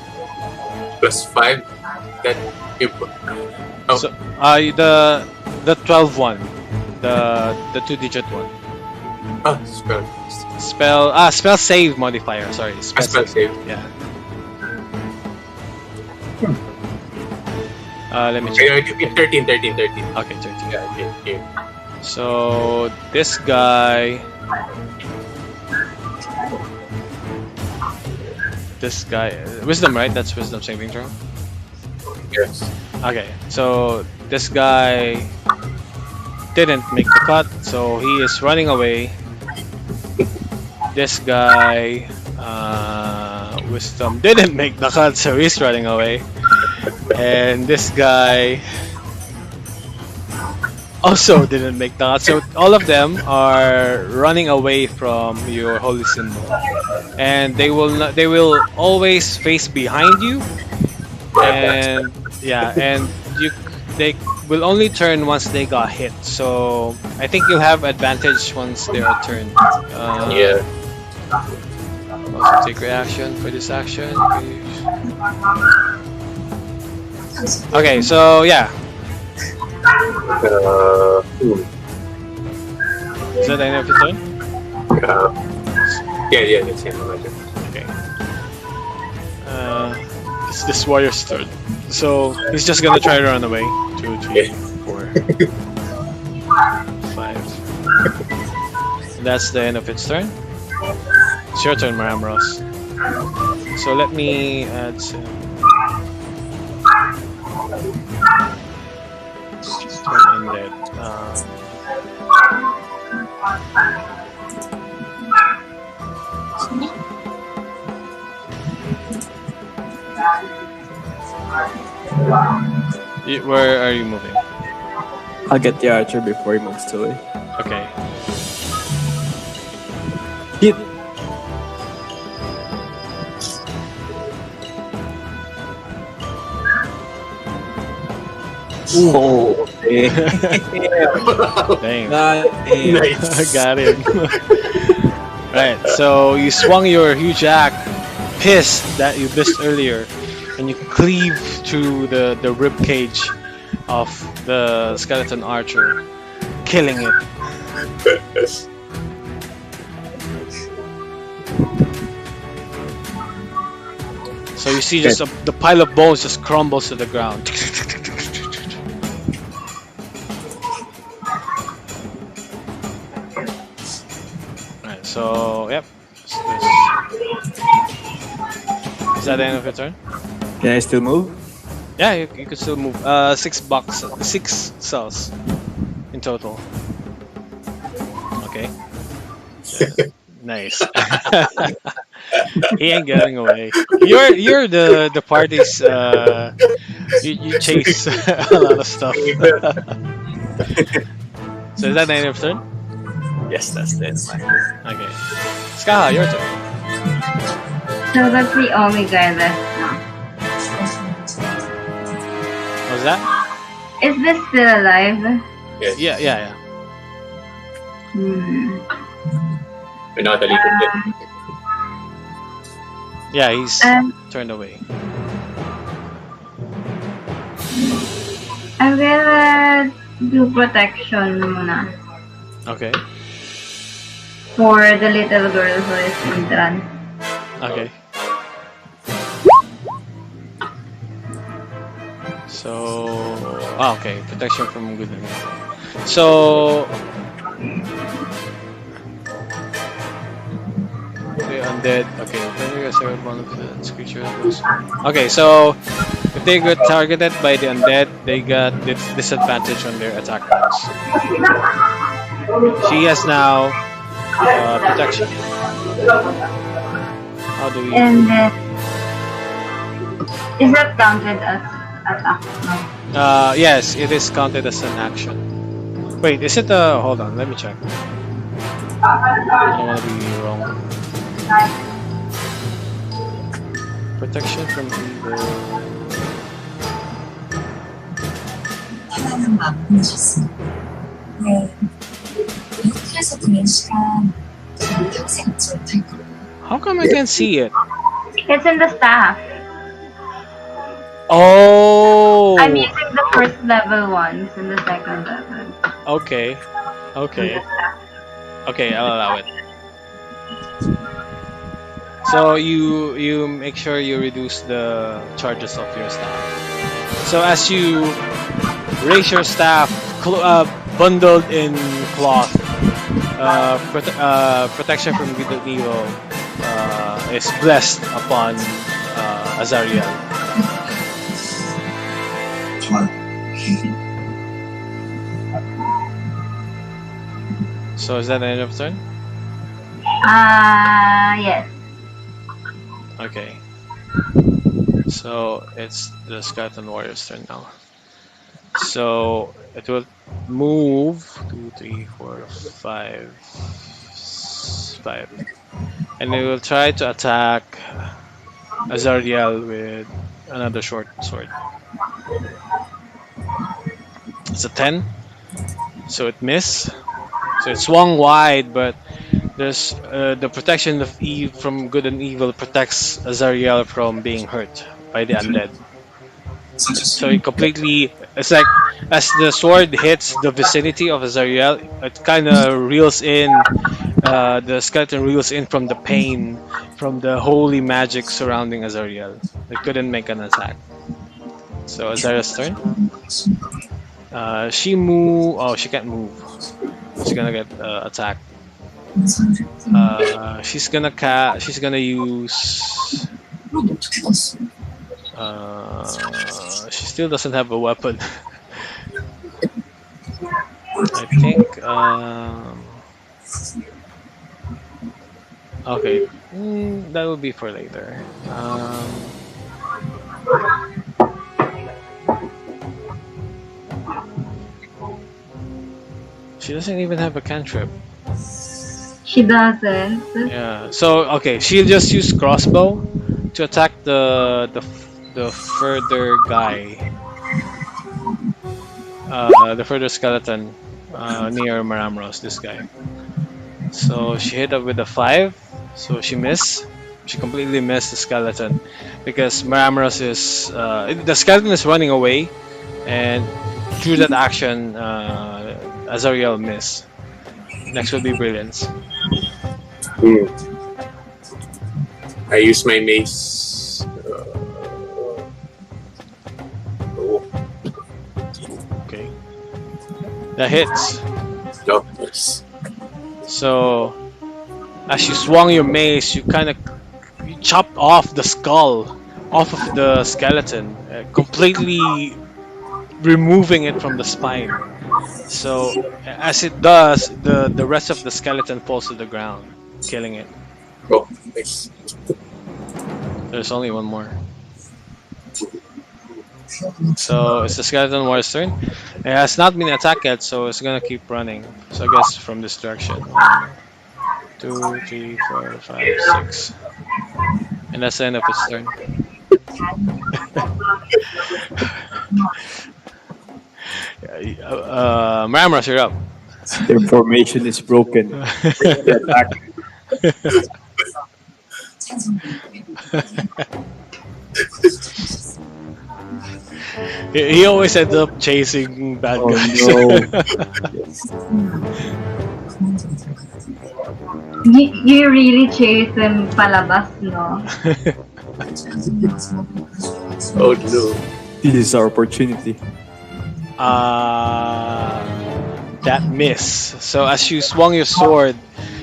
+5. That you put. Oh. So the 12 one, the 2-digit one. Oh, spellcast. Spell save modifier. Sorry, Spell save. Yeah. Let me check. 13. Okay, 13. Yeah, okay. So this guy. Wisdom, right? That's wisdom saving throw. Yes. Okay, so this guy didn't make the cut, so he is running away. This guy, wisdom didn't make the cut, so he's running away. And this guy also didn't make the cut, so all of them are running away from your holy symbol, and they will always face behind you, and they will only turn once they got hit. So I think you'll have advantage once they are turned. Yeah. Also take reaction for this action. Okay, so yeah. Is that the end of your turn? Yeah, that's it. Okay. It's this warrior's turn. So he's just gonna try to run away. 2, 3, 4, 5. And that's the end of its turn. It's your turn, Maramros. So let me add some. Turn undead. Where are you moving? I'll get the archer before he moves to it. Okay. Hit. Oh, okay. Dang. Nice. Got him. Right, so you swung your huge axe, pissed that you missed earlier, and you cleave through the rib cage of the skeleton archer, killing it. So you see just the pile of bones just crumbles to the ground. So, yep. Is that the end of your turn? Can I still move? Yeah, you can still move. 6 cells in total. Okay. Nice. He ain't getting away. You're the party's you chase a lot of stuff. So is that the end of your turn? Yes, that's it. Okay. Skaha, your turn. So that's the only guy left now. What's that? Is this still alive? Yes. Yeah. We're not a little bit. Yeah, he's Um, turned away. I'm gonna do protection muna Okay. for the little girl who is in trance. Okay. So, okay, protection from good and evil. So, the undead. Okay, when you guys are one of the creatures. Okay, so if they get targeted by the undead, they got disadvantage on their attack rolls. She has now protection. How do we? And then, is that counted as attack? No. Yes, it is counted as an action. Wait, is it hold on, let me check. I don't want to be wrong. Protection from evil. 하나는 마무리하셨습니다. 네. 이렇게해서 보낸 시간 평생 잊지 못할 거예요. How come I can't see it? It's in the staff. Oh. I'm using the first level ones and the second level. Okay. Okay. Okay, I'll allow it. So you make sure you reduce the charges of your staff. So as you raise your staff, bundled in cloth, protection from good and evil is blessed upon Azariel. So is that the end of turn? Yes. Okay. So it's the skeleton warrior's turn now. So it will move 2, 3, 4, 5, 5, and it will try to attack Azariel with another short sword. It's a 10, so it missed. So it swung wide, but there's the protection of from good and evil protects Azariel from being hurt by the undead. So it completely, it's like as the sword hits the vicinity of Azariel, it kind of reels in, the skeleton reels in from the pain, from the holy magic surrounding Azariel. It couldn't make an attack. So Azariel's turn. She move. Oh, she can't move. She's gonna get attacked. She's gonna use. She still doesn't have a weapon. I think. Okay, that will be for later. She doesn't even have a cantrip. She doesn't. Yeah. So okay, she'll just use crossbow to attack the further guy, the further skeleton near Maramros. This guy. So she hit up with a 5. So she missed. She completely missed the skeleton because Maramros is the skeleton is running away, and through that action, Azariel missed. Next will be Brilliance. I use my mace. Okay. That hits. No, yes. So As you swung your mace, you kind of chopped off the skull off of the skeleton, completely removing it from the spine. So as it does, the rest of the skeleton falls to the ground, killing it. Oh, nice. There's only one more. So it's the skeleton warrior's turn. It has not been attacked yet, so it's gonna keep running. So I guess from this direction. 1, 2, 3, 4, 5, 6. And that's the end of its turn. Ramros, you're up. Their formation is broken. They attack. He always ends up chasing bad Oh guys. no. You really chase them palabas, no? Oh no. This is our opportunity. That miss. So as you swung your sword,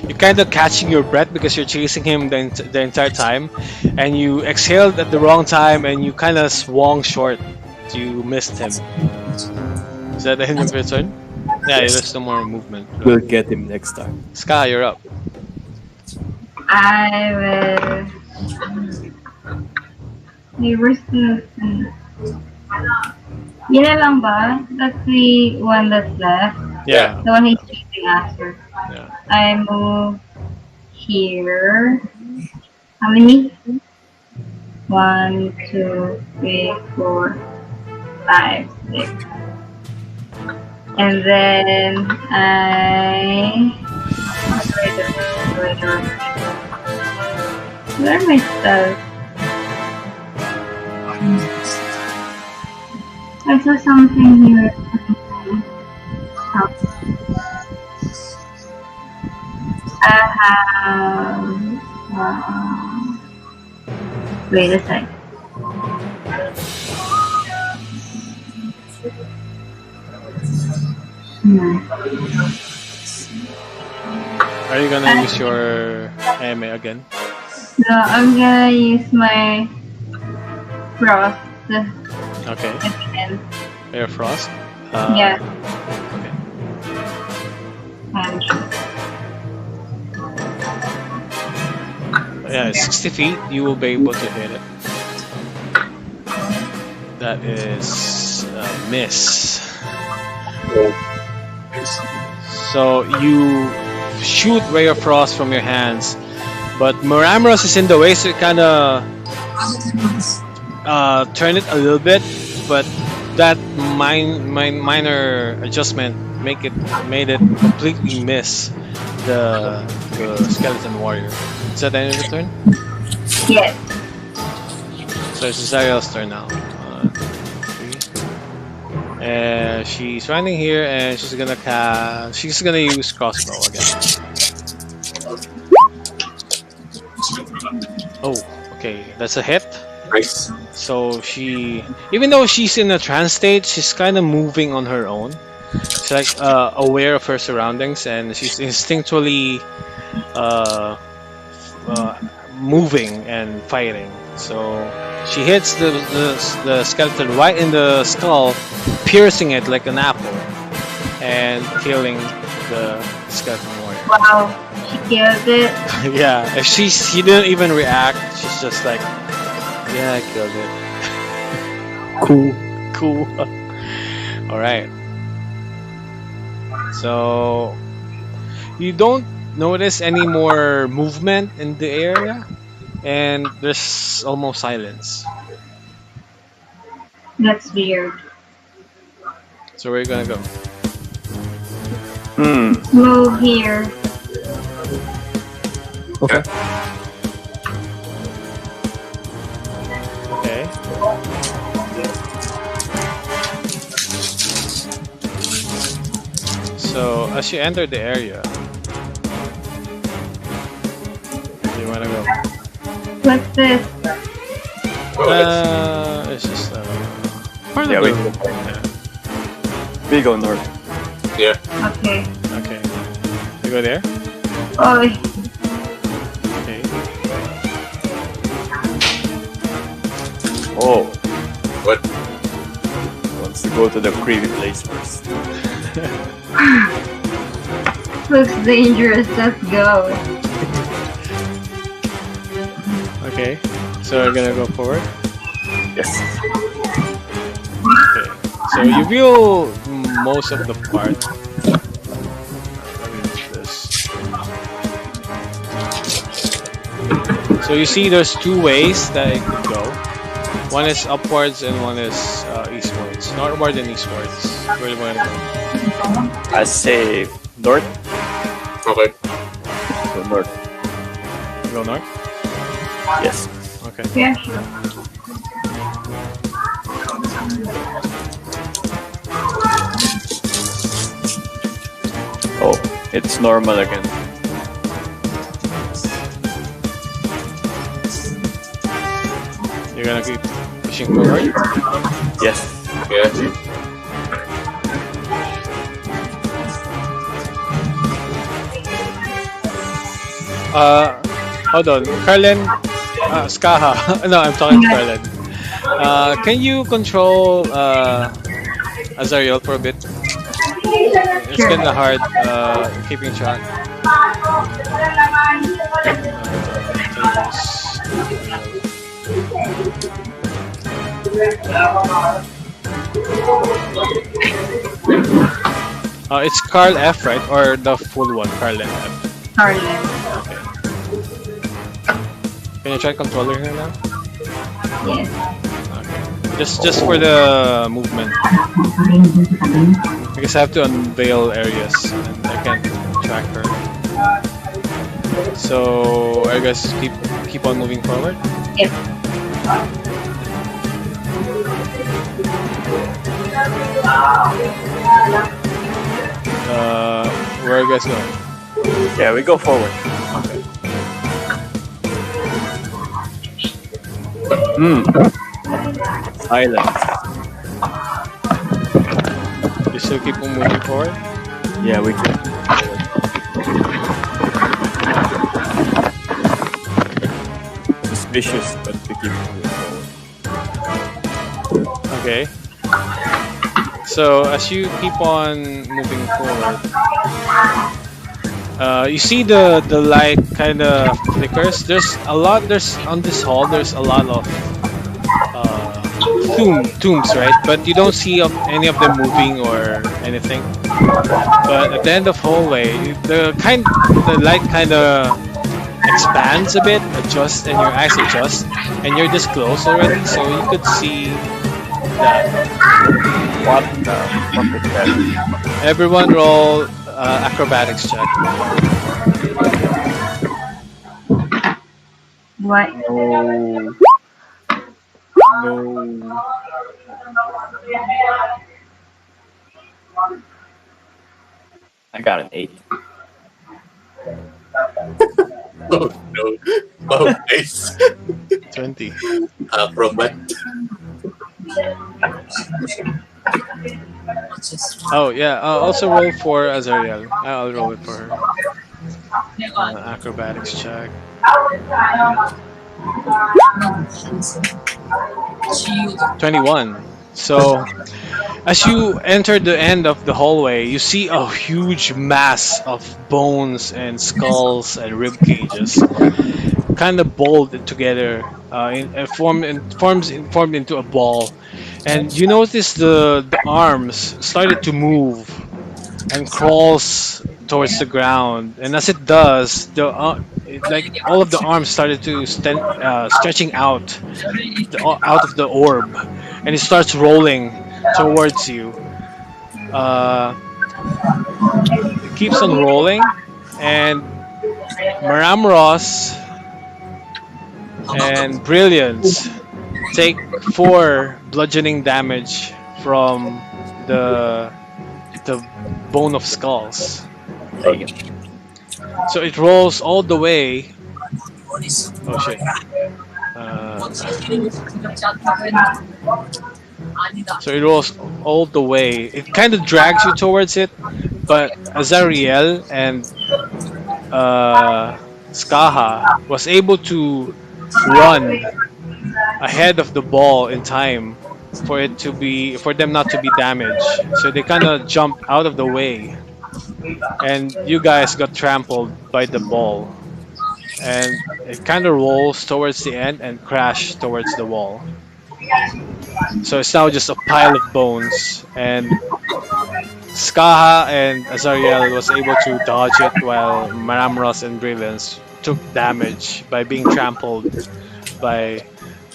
you're kind of catching your breath because you're chasing him the entire time, and you exhaled at the wrong time, and you kind of swung short. You missed him. Is that the end of your turn? Yeah, there's no more movement. We'll get him next time. Ska, you're up. I will. Hey, where's the. Yun na lang ba? That's the one that's left. Yeah. The one he's chasing after. Yeah. I move here. How many? 1, 2, 3, 4, 5, 6. And then where are my stuff? I saw something here. I have. Wait a sec. Are you gonna use your AMA again? No, I'm gonna use my frost Okay. again. Air Frost? Yeah. Okay. And Yeah, 60 feet, you will be able to hit it. That is a miss. So you shoot Ray of Frost from your hands, but Moramros is in the way, so you kind of turn it a little bit, but that minor adjustment made it completely miss the skeleton warrior. Is that the end of your turn? yes. So it's Zariel's turn now. 3. She's running here, and she's gonna use crossbow again. Oh, okay, that's a hit. Nice. So even though she's in a trance state, she's kind of moving on her own. She's like aware of her surroundings, and she's instinctually moving and fighting. So she hits the skeleton right in the skull, piercing it like an apple, and killing the skeleton warrior. Wow, she killed it. Yeah, if she didn't even react, she's just like, yeah, I killed it. Cool. All right. So you don't notice any more movement in the area, and there's almost silence. That's weird. So where are you gonna go? Move here. Okay. Okay. So as you enter the area, where do you wanna go? What's this? It's just part of Yeah, the we room. We go north. Yeah. Okay. Okay. You go there? Oh, Oh, What? wants to go to the creepy place first. Looks dangerous. Let's go. Okay, so we're gonna go forward. Yes. Okay, so you view most of the part. Let me do this. So you see, there's two ways that it could go. One is upwards and one is eastwards. Northward and eastwards. Where do you want to go? I say north. Okay. Go north. Go north. Yes. Okay. Yeah, sure. Oh, it's normal again. You're gonna keep pushing forward. Yes. Yeah. Hold on, Carlin. Skaha. No, I'm talking to Carlin. Can you control Azariel for a bit? It's kind of hard keeping track. It's Carl F, right? Or the full one, Carlin F. Harlan. Okay. Can you try controlling her now? Yes. Okay. Just for the movement. Because I have to unveil areas and I can't track her. So I guess keep on moving forward. Yes. Where are you guys going? Yeah, we go forward. Okay. Island. You still keep on moving forward? Yeah, we go. Suspicious, but we keep moving forward. Okay. So as you keep on moving forward, you see the light kind of flickers. There's on this hall. There's a lot of tombs, right? But you don't see any of them moving or anything. But at the end of hallway, the light kind of expands a bit, adjusts, and your eyes adjust, and you're this close already, so you could see that. What the fuck is that? Everyone roll acrobatics check. What? No. No. I got an 8. Oh no. Oh, nice. 20. Acrobat. Oh yeah. Also roll for Azariel. I'll roll it for her. Acrobatics check. 21. So, as you enter the end of the hallway, you see a huge mass of bones and skulls and rib cages, kind of balled together, formed into a ball. And you notice the arms started to move and crawls towards the ground. And as it does, like all of the arms started to stretching out out of the orb, and it starts rolling towards you. It keeps on rolling, and Maramros and Brilliance take 4 bludgeoning damage from the bone of skulls. So it rolls all the way. Oh shit. So it rolls all the way. It kind of drags you towards it, but Azariel and Skaha was able to run ahead of the ball in time for them not to be damaged. So they kind of jumped out of the way, and you guys got trampled by the ball, and it kind of rolls towards the end and crash towards the wall. So it's now just a pile of bones, and Skaha and Azariel was able to dodge it while Maramros and Brilliance took damage by being trampled by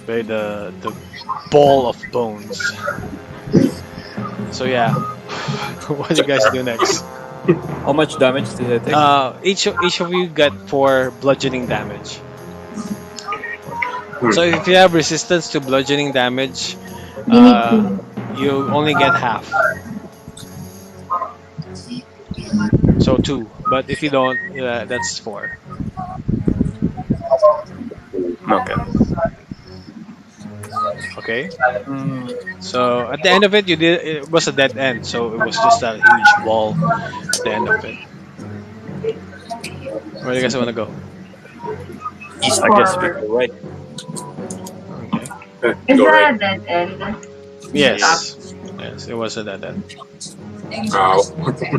the ball of bones. So yeah, what do you guys do next? How much damage did I take? Each of you got 4 bludgeoning damage. So if you have resistance to bludgeoning damage, you only get half. So 2, but if you don't, that's 4. Okay. Okay. So at the end of it, it was a dead end. So it was just a huge wall at the end of it. Where do you guys want to go? I guess we go right. Okay. Is Go that right. a dead end? Yes. Yes, it was a dead end. Ow. Okay.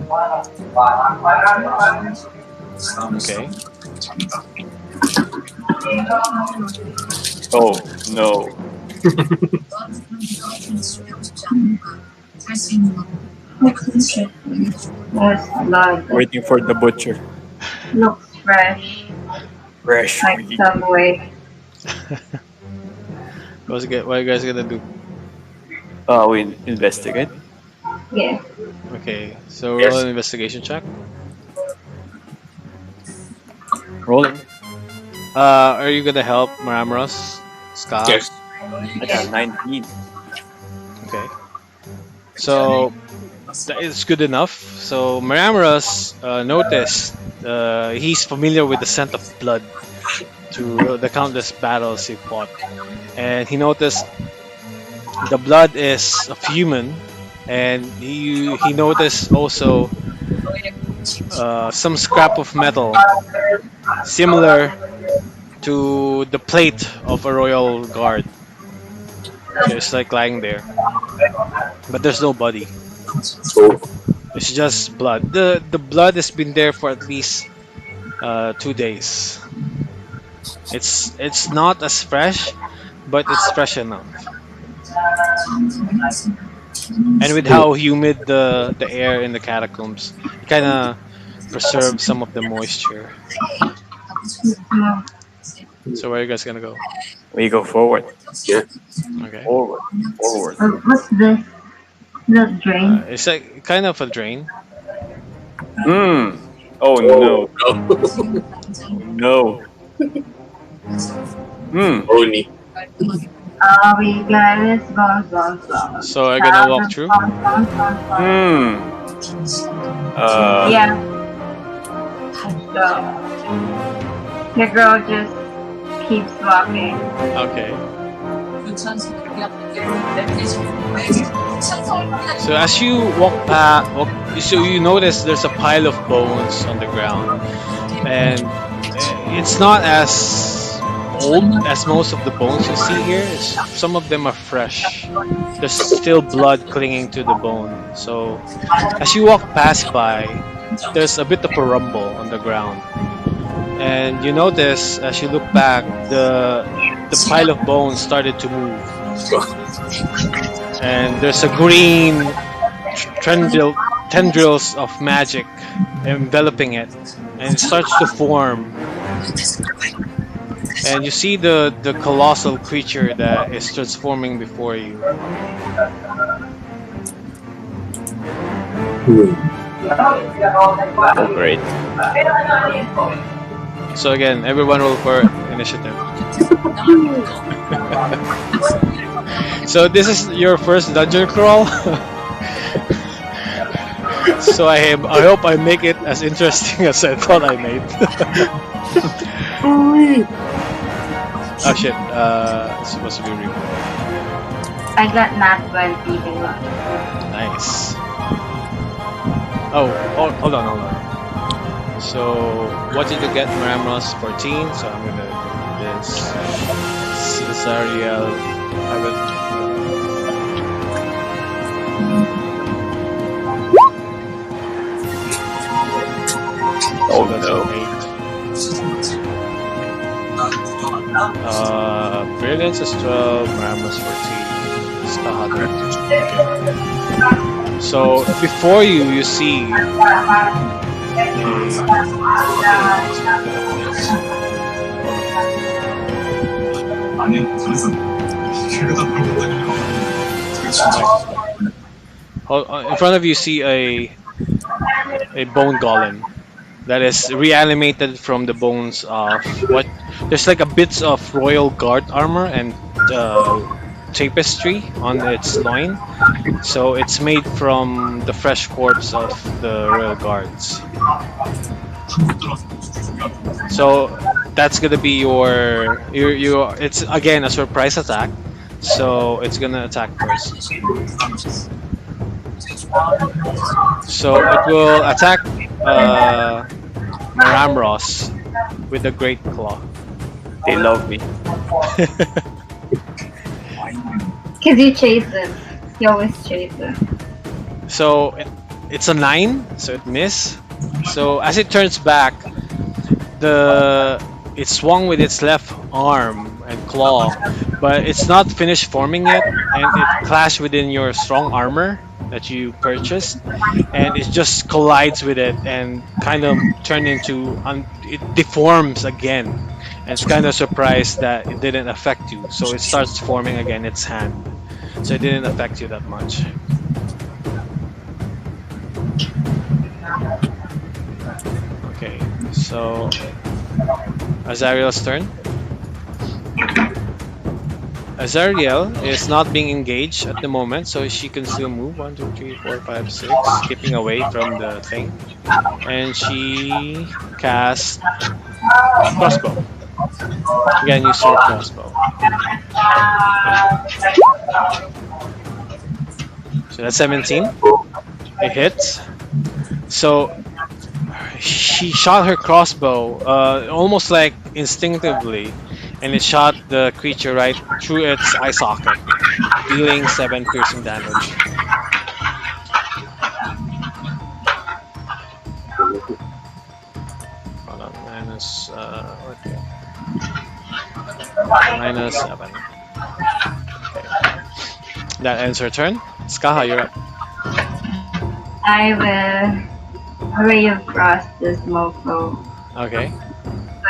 Oh no. There's blood. Waiting for the butcher. Looks fresh, Fresh like meat. Subway. What are you guys gonna do? We investigate. Yeah. Okay, so Yes. roll an investigation check. Rolling. Are you gonna help Maramros, Scott? Yes. I got 19. Okay. So that is good enough. So Maramros noticed he's familiar with the scent of blood through the countless battles he fought, and he noticed the blood is of human, and he noticed also some scrap of metal similar to the plate of a royal guard. Just like lying there, but there's no body. Oh. It's just blood. The blood has been there for at least 2 days. It's not as fresh, but it's fresh enough. And with how humid the air in the catacombs, it kind of preserves some of the moisture. So where are you guys gonna go? We go forward. Yeah. Okay. Forward. Forward. What's this? The drain? It's like kind of a drain. Hmm. Oh no. No. Hmm. Oni. We got this. Go. So I'm gonna walk through. Hmm. Yeah. So, the girl just keeps walking. Okay. So as you so you notice there's a pile of bones on the ground, and it's not as old as most of the bones you see here. Some of them are fresh. There's still blood clinging to the bone. So as you walk past by, there's a bit of a rumble on the ground, and you notice as you look back, the pile of bones started to move. And there's a green tendrils of magic enveloping it, and it starts to form. And you see the colossal creature that is transforming before you. Oh, great. So again, everyone roll for initiative. So this is your first dungeon crawl. So I hope I make it as interesting as I thought I made. Oh shit! It's supposed to be real. I got nat 20. Nice. Oh, hold on. So what did you get, Maramros? 14. So I'm gonna do is Cesariel. Oh that's no. an 8. Brilliance is 12, Maramus 14. Stahader. So before you see in front of you see a bone golem that is reanimated from the bones of what there's like a bits of royal guard armor and tapestry on its loin, so it's made from the fresh corpse of the royal guards. So that's gonna be your it's again a surprise attack, so it's gonna attack first. So it will attack Maramros with a great claw. They love me. Because you chase him. You always chase him. So it's a 9, so it miss. So as it turns back, it swung with its left arm and claw, but it's not finished forming yet, and it clashed within your strong armor that you purchased, and it just collides with it and kind of turned into it deforms again, and it's kind of surprised that it didn't affect you, so it starts forming again its hand, so it didn't affect you that much. Okay, so Azariel's turn. Azariel is not being engaged at the moment, so she can still move 1, 2, 3, 4, 5, 6, keeping away from the thing. And she casts crossbow. Again, use your crossbow. So that's 17. It hits. So she shot her crossbow almost like instinctively, and it shot the creature right through its eye socket, dealing 7 piercing damage. Hold on, minus 7. Okay. That ends her turn. Skaha, you're up. I will Ray of Frost this mofo. Okay.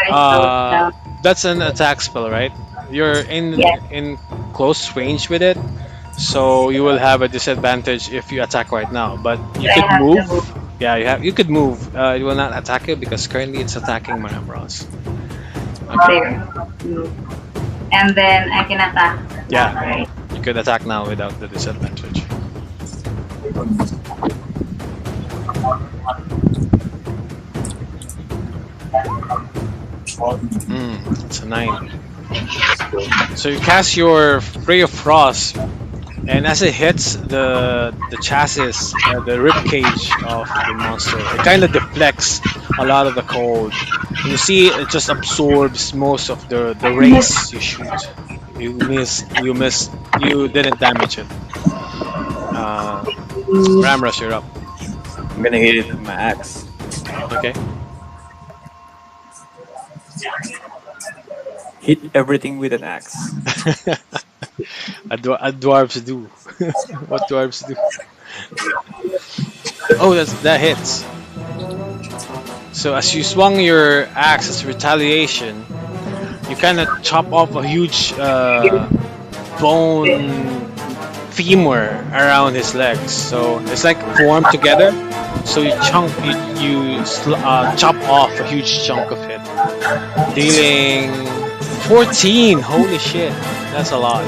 So That's an attack spell, right? You're in close range with it, so you will have a disadvantage if you attack right now. But you could move. Yeah, you could move. It will not attack you because currently it's attacking Maramros. Okay. And then I can attack. Yeah, Right. you could attack now without the disadvantage. It's a 9. So you cast your Ray of Frost, and as it hits the chassis, the rib cage of the monster, it kind of deflects a lot of the cold. And you see it just absorbs most of the rays you shoot. You missed, you didn't damage it. Ramrus, you're up. I'm gonna hit it with my axe. Okay. Hit everything with an axe. Dwarves do. What dwarves do? Oh, that hits. So as you swung your axe as retaliation, you kind of chop off a huge bone femur around his legs. So it's like formed together. So you chop off a huge chunk of it, dealing 14. Holy shit, that's a lot.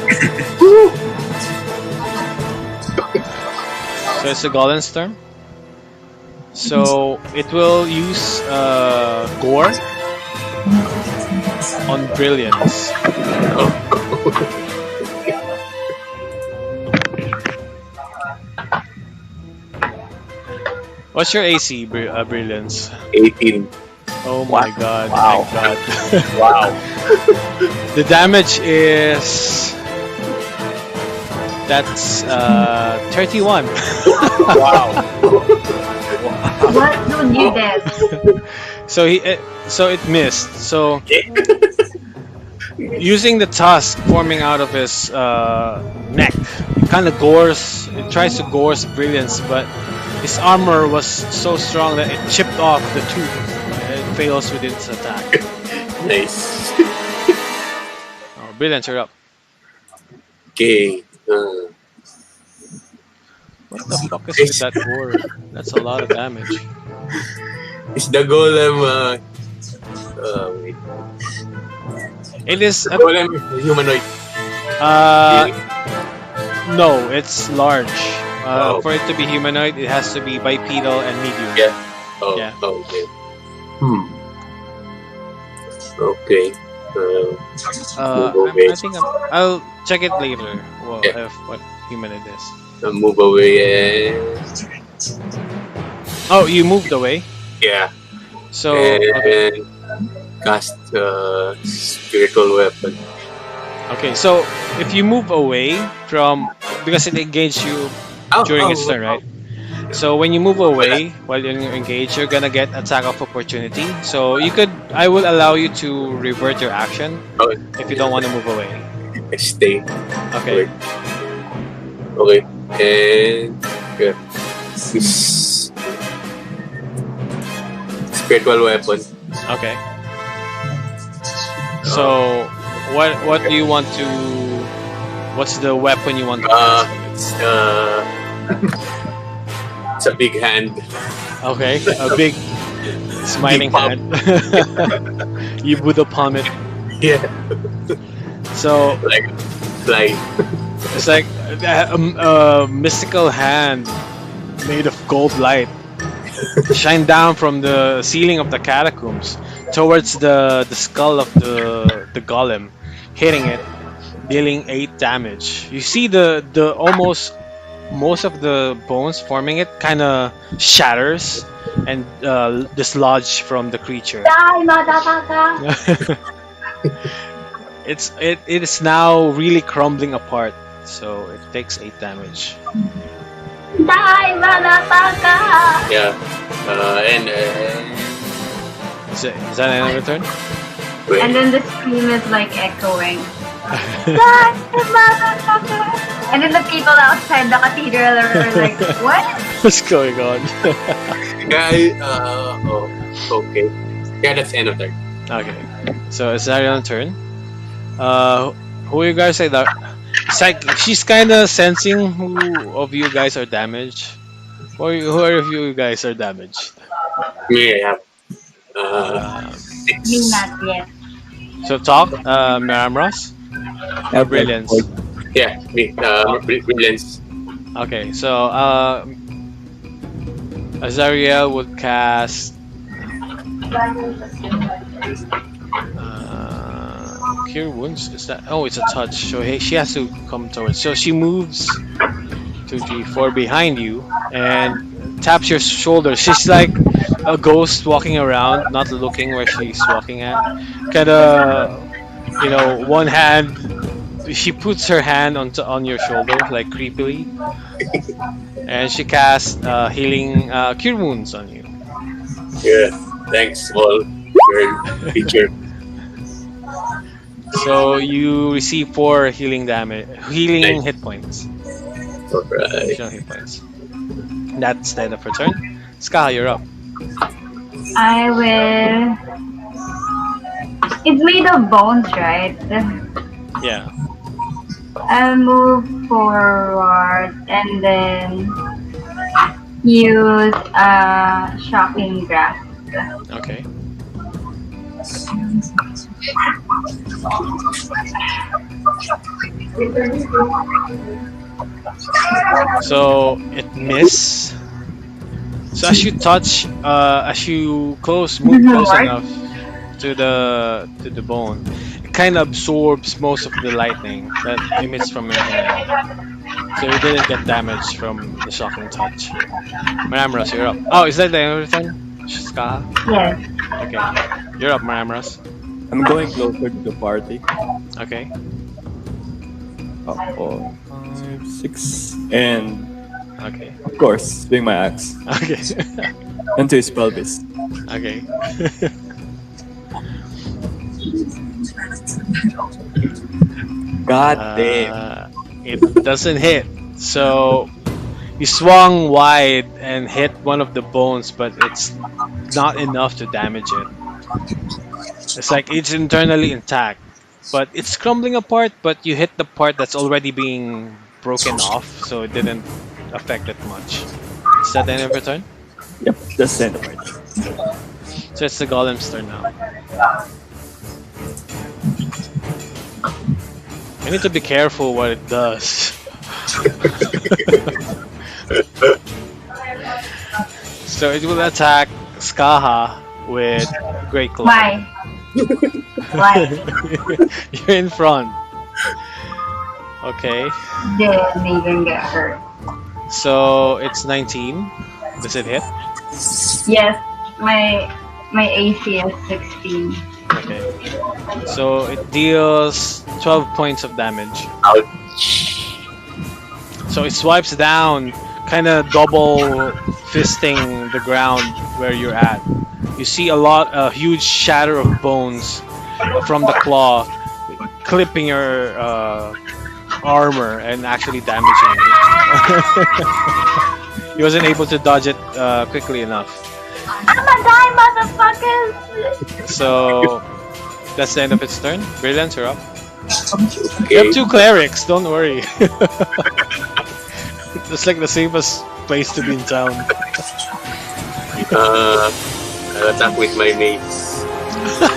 So it's the golem's turn. So it will use gore on brilliance. What's your AC, brilliance? 18. Oh my god! Wow. Thank god. Wow. The damage is that's 31. Wow. What do you did? So it missed. So using the tusk forming out of his neck, it kind of gores. It tries to gorse Brilliance, but his armor was so strong that it chipped off the tooth. It fails with its attack. Nice. Oh, Brilliance, you're up. Okay. What the fuck is with that gore? That's a lot of damage. Is the golem wait. It is The golem humanoid? no, it's large. Oh. For it to be humanoid, it has to be bipedal and medium. Yeah. Oh, Yeah. okay. Okay. I think I'll check it later. Well, Yeah. if what human it is. Move away and Oh, you moved away. yeah. So okay. And cast spiritual weapon. Okay, so if you move away from because it engaged you during its turn, right? So when you move away while you're engaged, you're gonna get attack of opportunity. So I will allow you to revert your action Oh, if you don't want to move away. stay. Okay. Okay. And yeah. This spiritual weapon. Okay. So what do you want to? What's the weapon you want to cast? It's a big hand. Okay, a big smiling Big palm. hand. You Buddha palm it. Yeah. So Like fly. it's like a mystical hand made of gold light shine down from the ceiling of the catacombs towards the skull of the golem, hitting it, dealing 8 damage. You see the almost most of the bones forming it kind of shatters and dislodge from the creature. Die, motherfucker! it is now really crumbling apart, so it takes 8 damage. Die, motherfucker! Yeah. And Is that another turn? wait. And then the scream is like echoing. Die, motherfucker! And then the people outside the cathedral are like, what? What's going on? Yeah. Okay. Yeah, that's end of turn. Okay, so is that your turn? Who you guys say that? It's like she's kind of sensing who of you guys are damaged. Who are you guys are damaged? Me, I have Me not yet. So talk, Maramros. Brilliance. yeah, me. Brilliance. Okay, so Azariel would cast Cure Wounds. Is that? Oh, it's a touch. So she has to come towards. So she moves 2, 3, 4 behind you and taps your shoulder. She's like a ghost walking around, not looking where she's walking at. Kind of, one hand. She puts her hand on your shoulder, like creepily, and she casts healing Cure Wounds on you. Yeah. Thanks, small girl teacher. So you receive 4 healing Nice. hit points. Alright. Additional hit points. That's the end of her turn. Ska, you're up. I will. It's made of bones, right? Yeah. I'll move forward and then use shocking grasp. Okay. So it miss. So as you touch, as you move close enough to the bone, it kind of absorbs most of the lightning that emits from your hand. So you didn't get damage from the shocking touch. Maramras, you're up. Oh, is that the end of your turn? Ska? Yes. Okay. You're up, Maramras. I'm going closer to the party. Okay. 4, 5, 6. And Okay. of course, swing my axe Okay. into his pelvis. Okay. God damn. It doesn't hit. So you swung wide and hit one of the bones, but it's not enough to damage it. It's like it's internally intact, but it's crumbling apart. But you hit the part that's already being broken off, so it didn't affect it much. Is that the end of your turn? Yep, that's the end of it. So it's the golem's turn now. I need to be careful what it does. So it will attack Skaha with Great Claw. Why? Why? You're in front. Okay. Didn't even get hurt. So it's 19. Does it hit? Yes, my AC is 16. Okay. So it deals 12 points of damage. Ouch. So it swipes down, kind of double fisting the ground where you're at. You see a huge shatter of bones from the claw, clipping your armor and actually damaging you. He wasn't able to dodge it quickly enough. I'ma die, motherfuckers! So that's the end of its turn. Brilliant, you're up. Okay. You have 2 clerics, don't worry. It's like the safest place to be in town. I'll attack with my mace.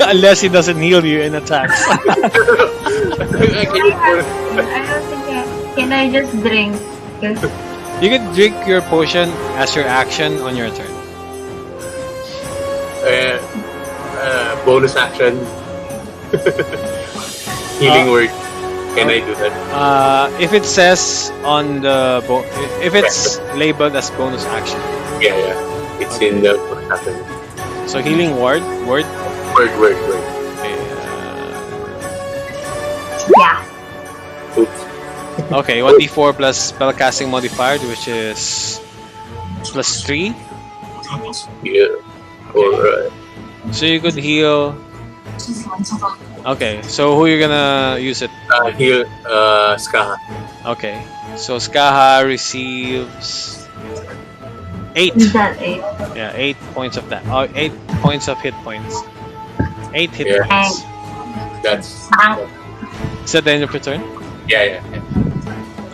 Unless he doesn't heal you in attacks. I don't think can I just drink? 'Cause You can drink your potion as your action on your turn. Bonus action. Healing word. Can I do that? If it says on the if it's labeled as bonus action, Yeah, yeah. It's in the bonus action. so healing word. Word. Okay, yeah. Oops. okay, 1d4 plus spellcasting modifier, which is plus 3. Yeah. Or So you could heal. Okay, so who you gonna use it? heal Skaha. Okay, so Skaha receives 8. Is that 8? Yeah, 8 points of that. 8 points of hit points. 8 hit Yeah. points. That's Is that the end of your turn? yeah.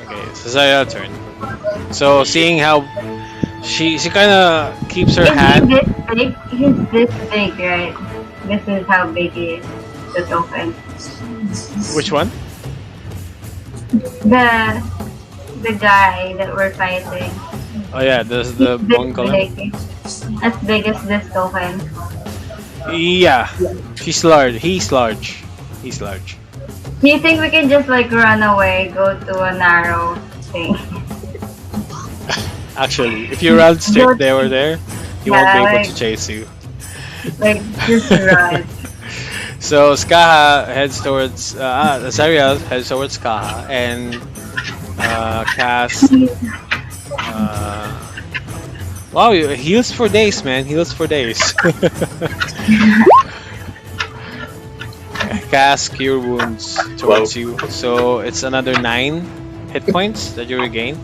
Okay, so Zaya's turn. So seeing how she kind of keeps her Is hand. he this big? He's this big, right? This is how big he is. The token. Which one? The guy that we're fighting. Oh yeah, there's the He's bone color. big. As big as this token. Yeah, she's large. He's large. He's large. Do you think we can just like run away, go to a narrow thing? Actually, if you run straight there or there, he won't be Yeah, able like- to chase you. Like just run. So Skaha heads towards Zariel heads towards Skaha and casts. Wow, heals for days, man. Heals for days. Cast Cure Wounds towards you. So it's another 9 hit points that you regain.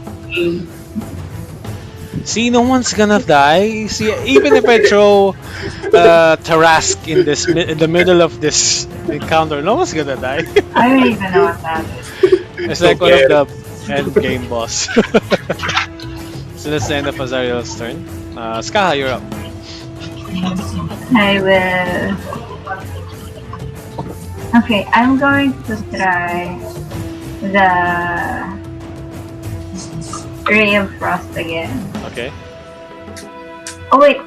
See, no one's gonna die. See, even if I throw Tarask in the middle of this encounter, no one's gonna die. I don't even know what that is. It's like one of the end game boss. So that's the end of Azariel's turn. Skaha, you're up. I will. Okay, I'm going to try the Ray of Frost again. Okay. Oh wait.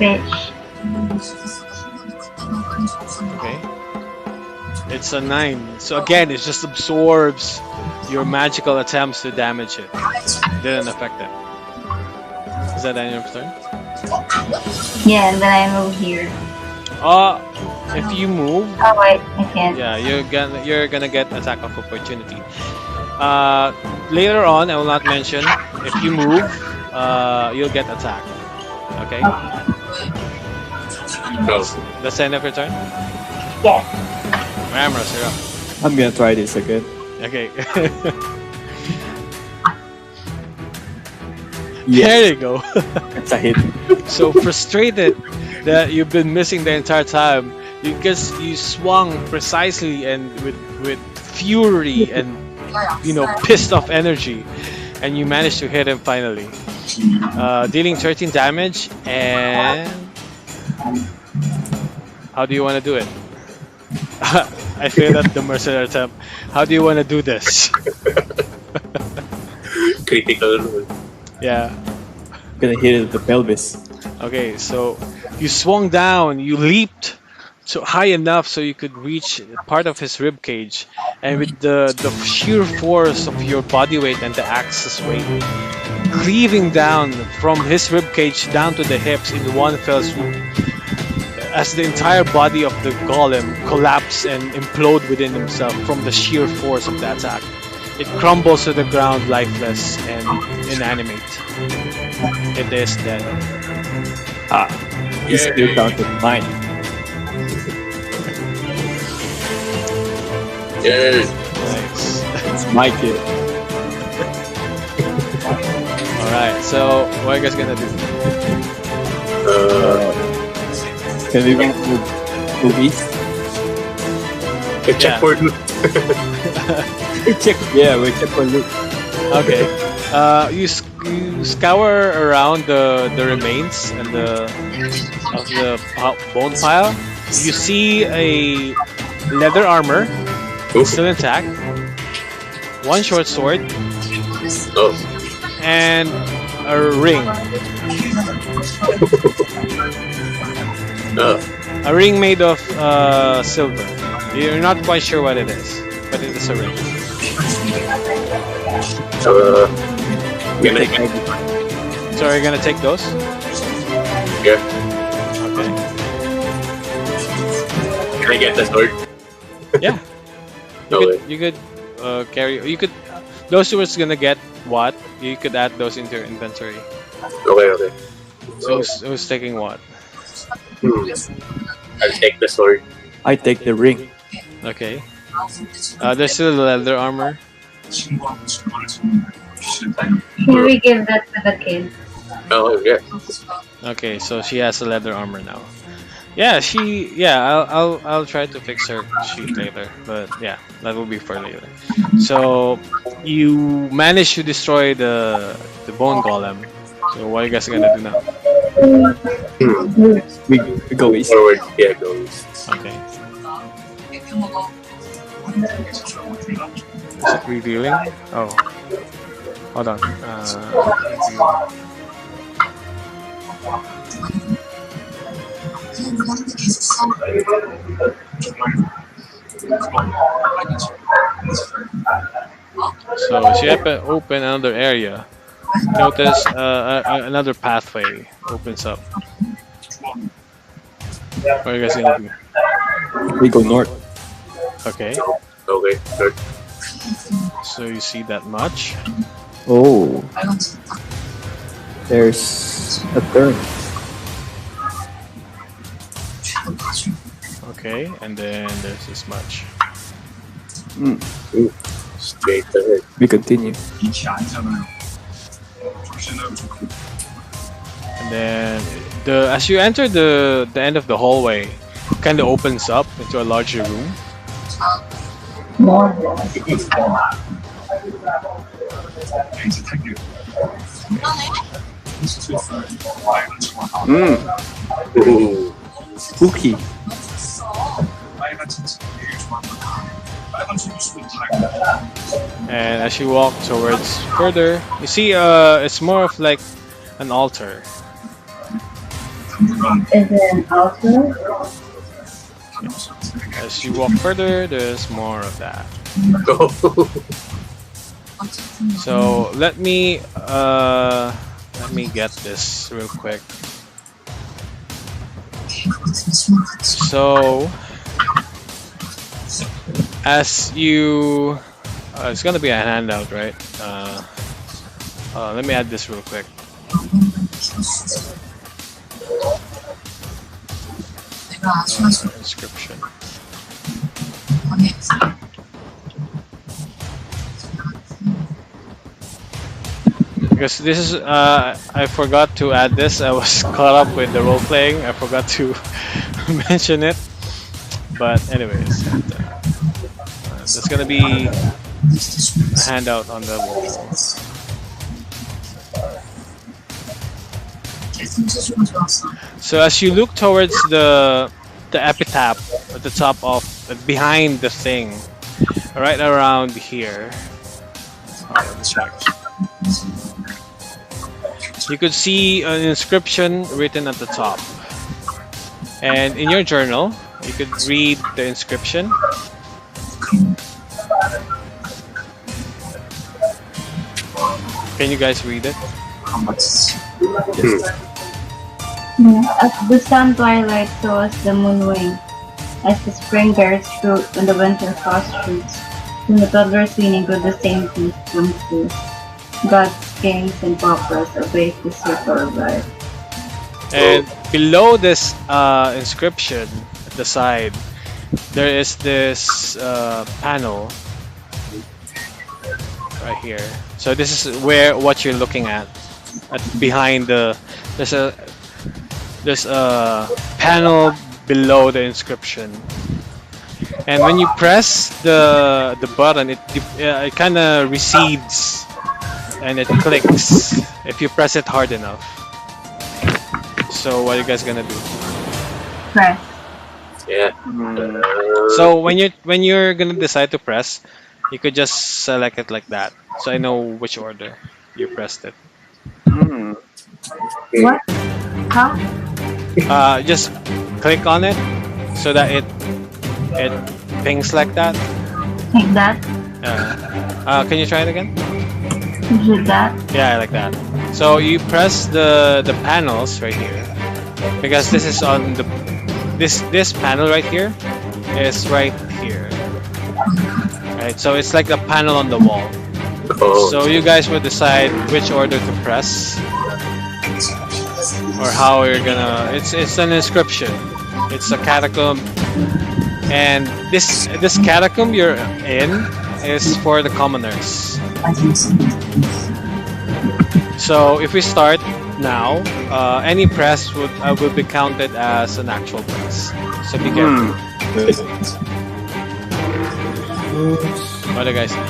Bitch. Okay. It's a 9. So again, it just absorbs your magical attempts to damage it. Didn't affect it. that the end of your turn? Yeah, and then I move here. If you move, Oh wait, I can't. yeah, you're gonna get attack of opportunity. Later on, I will not mention. If you move, you'll get attack. Okay. Go. That's the end of your turn. Yes. Ramros, you're up. I'm gonna try this again. Okay. Yes, There you go. it's a hit. So frustrated that you've been missing the entire time, you swung precisely and with fury and pissed off energy, and you managed to hit him finally, dealing 13 damage. And how do you want to do it? I failed at the mercenary attempt. How do you want to do this? Critical role. Yeah. I'm gonna hit it with the pelvis. Okay, so you swung down, you leaped so high enough so you could reach part of his rib cage, and with the sheer force of your body weight and the axe's weight, cleaving down from his rib cage down to the hips in one fell swoop, as the entire body of the golem collapse and implode within himself from the sheer force of the attack. It crumbles to the ground lifeless and inanimate. It is dead. Ah, he's still counted mine. Yes. Nice. It's my kill. Alright, so what are you guys gonna do? Can we move east? Check Yeah. for loot. Yeah, we check for loot. Okay. You scour around the remains and of the bone pile. You see a leather armor, still intact, one short sword, Oh. and a ring. A ring made of silver. You're not quite sure what it is, but it is a ring. Gonna get. So are you gonna take those? Yeah. Okay. Can I get the sword? Yeah. You could carry. You could. Those two is gonna get what? You could add those into your inventory. Okay. So who's taking what? I'll take the sword. I take the ring. Okay. There's still leather armor. Can we give that to the kid? Oh, yeah. Okay, so she has a leather armor now. Yeah, I'll try to fix her sheet later, but yeah, that will be for later. So you managed to destroy the bone golem. So what are you guys gonna do now? We go east. Forward. Yeah, go east. Okay. Is it revealing? Oh, hold on. So she open another area. Notice another pathway opens up. What are you guys gonna do? We go north. Okay. Okay, good. So you see that much. Oh, there's a turn. Okay, and then there's this much. Straight ahead. We continue. And then as you enter the end of the hallway, it kind of opens up into a larger room. Ooh. Spooky. And as you walk towards further, you see it's more of like an altar. Is it an altar? As you walk further, there's more of that. Go. So let me Let me get this real quick. So, as you, it's gonna be a handout, right? Let me add this real quick. Inscription. Because this is, I forgot to add this. I was caught up with the role playing. I forgot to mention it. But anyways, there's gonna be a handout on the wall. So as you look towards the epitaph at the top of behind the thing, right around here, let's check. You could see an inscription written at the top, and in your journal you could read the inscription. Can you guys read it? As the sun twilight shows the moon wane, as the spring bears fruit when the winter frost shoots, when the toddlers weaning with the same feast comes to, gods, kings, and paupers obey the circle of life. And below this inscription at the side, there is this panel right here. So this is what you're looking at behind the. There's a panel below the inscription, and when you press the button, it kind of recedes and it clicks if you press it hard enough. So what are you guys gonna do? Press. Yeah. So when you're gonna decide to press, you could just select it like that. So I know which order you pressed it. What? How? Just click on it so that it pings like that. Like that? Can you try it again? Did that? Yeah, like that. So you press the panels right here, because this is on the this panel right here is right here. Right, so it's like a panel on the wall. Oh. So you guys will decide which order to press, or how you're gonna. It's an inscription. It's a catacomb, and this catacomb you're in is for the commoners. So if we start now, any press will be counted as an actual press. So be careful. What do you guys think?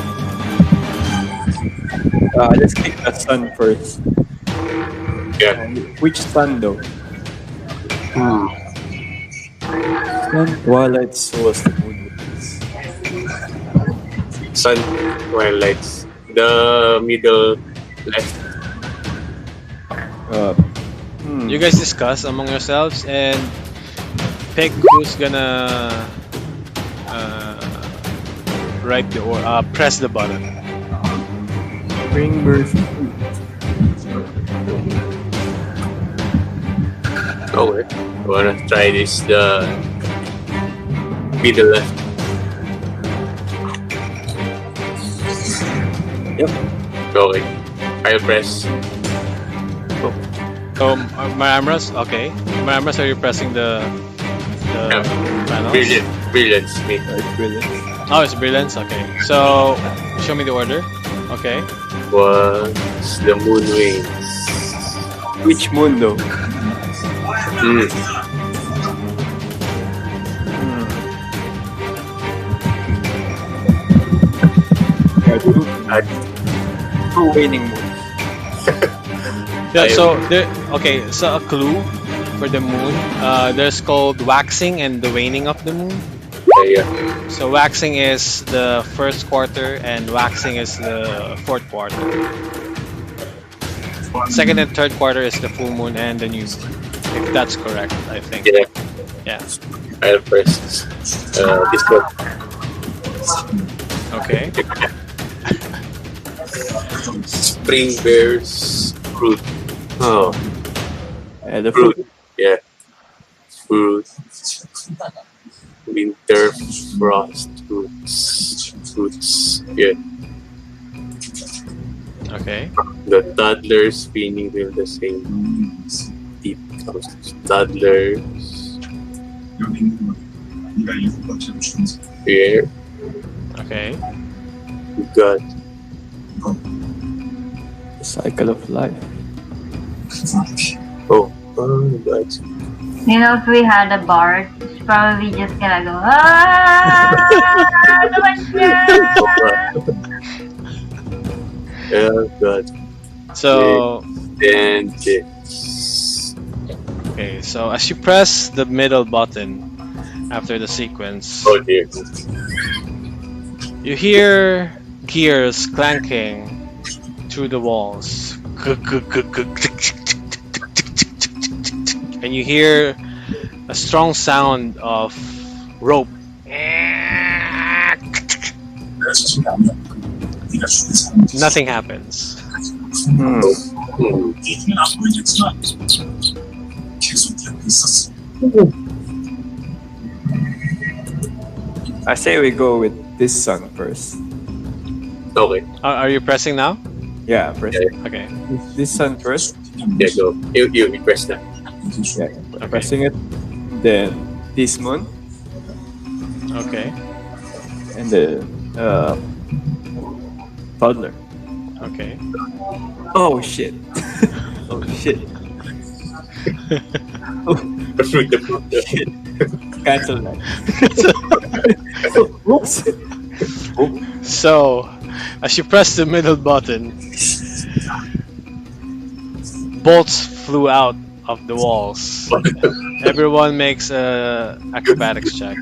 Let's click the sun first. Yeah. Which sun though? Sun twilight shows the moon. Sun twilights. The middle left. You guys discuss among yourselves and pick who's gonna write the or press the button. Spring birth. Okay. I wanna try this. The middle left. Yep. Okay. I'll press. Maramras, okay. Maramras, are you pressing the panels? Brilliance. Me. It's brilliant. Oh, it's brilliance. Okay. So show me the order. Okay. What's the moon wings? Which moon though? Two waning moons. Yeah, so okay, so a clue for the moon. There's called waxing and the waning of the moon. Yeah. So waxing is the first quarter and waxing is the fourth quarter. Second and third quarter is the full moon and the new moon. If that's correct, I think. Yeah. Yeah. I'll press this one. Okay. Spring bears fruit. Oh, And the fruit. fruit. Yeah. Fruit. Winter frost fruits. Fruits. Yeah. Okay. The toddlers spinning wheel the same deep house. Toddlers. Yeah. Okay. We got The cycle of life. oh God. You know, if we had a bard, it's probably just gonna go, ah, Oh God. So And this. okay. So as you press the middle button after the sequence, Oh dear. you hear gears clanking through the walls, and you hear a strong sound of rope. Nothing happens. Hmm. Hmm. I say we go with this sun first. Okay. Are you pressing now? Yeah, first. Okay. This sun first. Yeah, go. You press that. Yeah, pressing it. Then this moon Okay. and the toddler. Okay. Oh shit! Oh shit! The fruit. Shit! Cancel that. Oops. So, as you press the middle button, bolts flew out of the walls. Everyone makes a acrobatics check.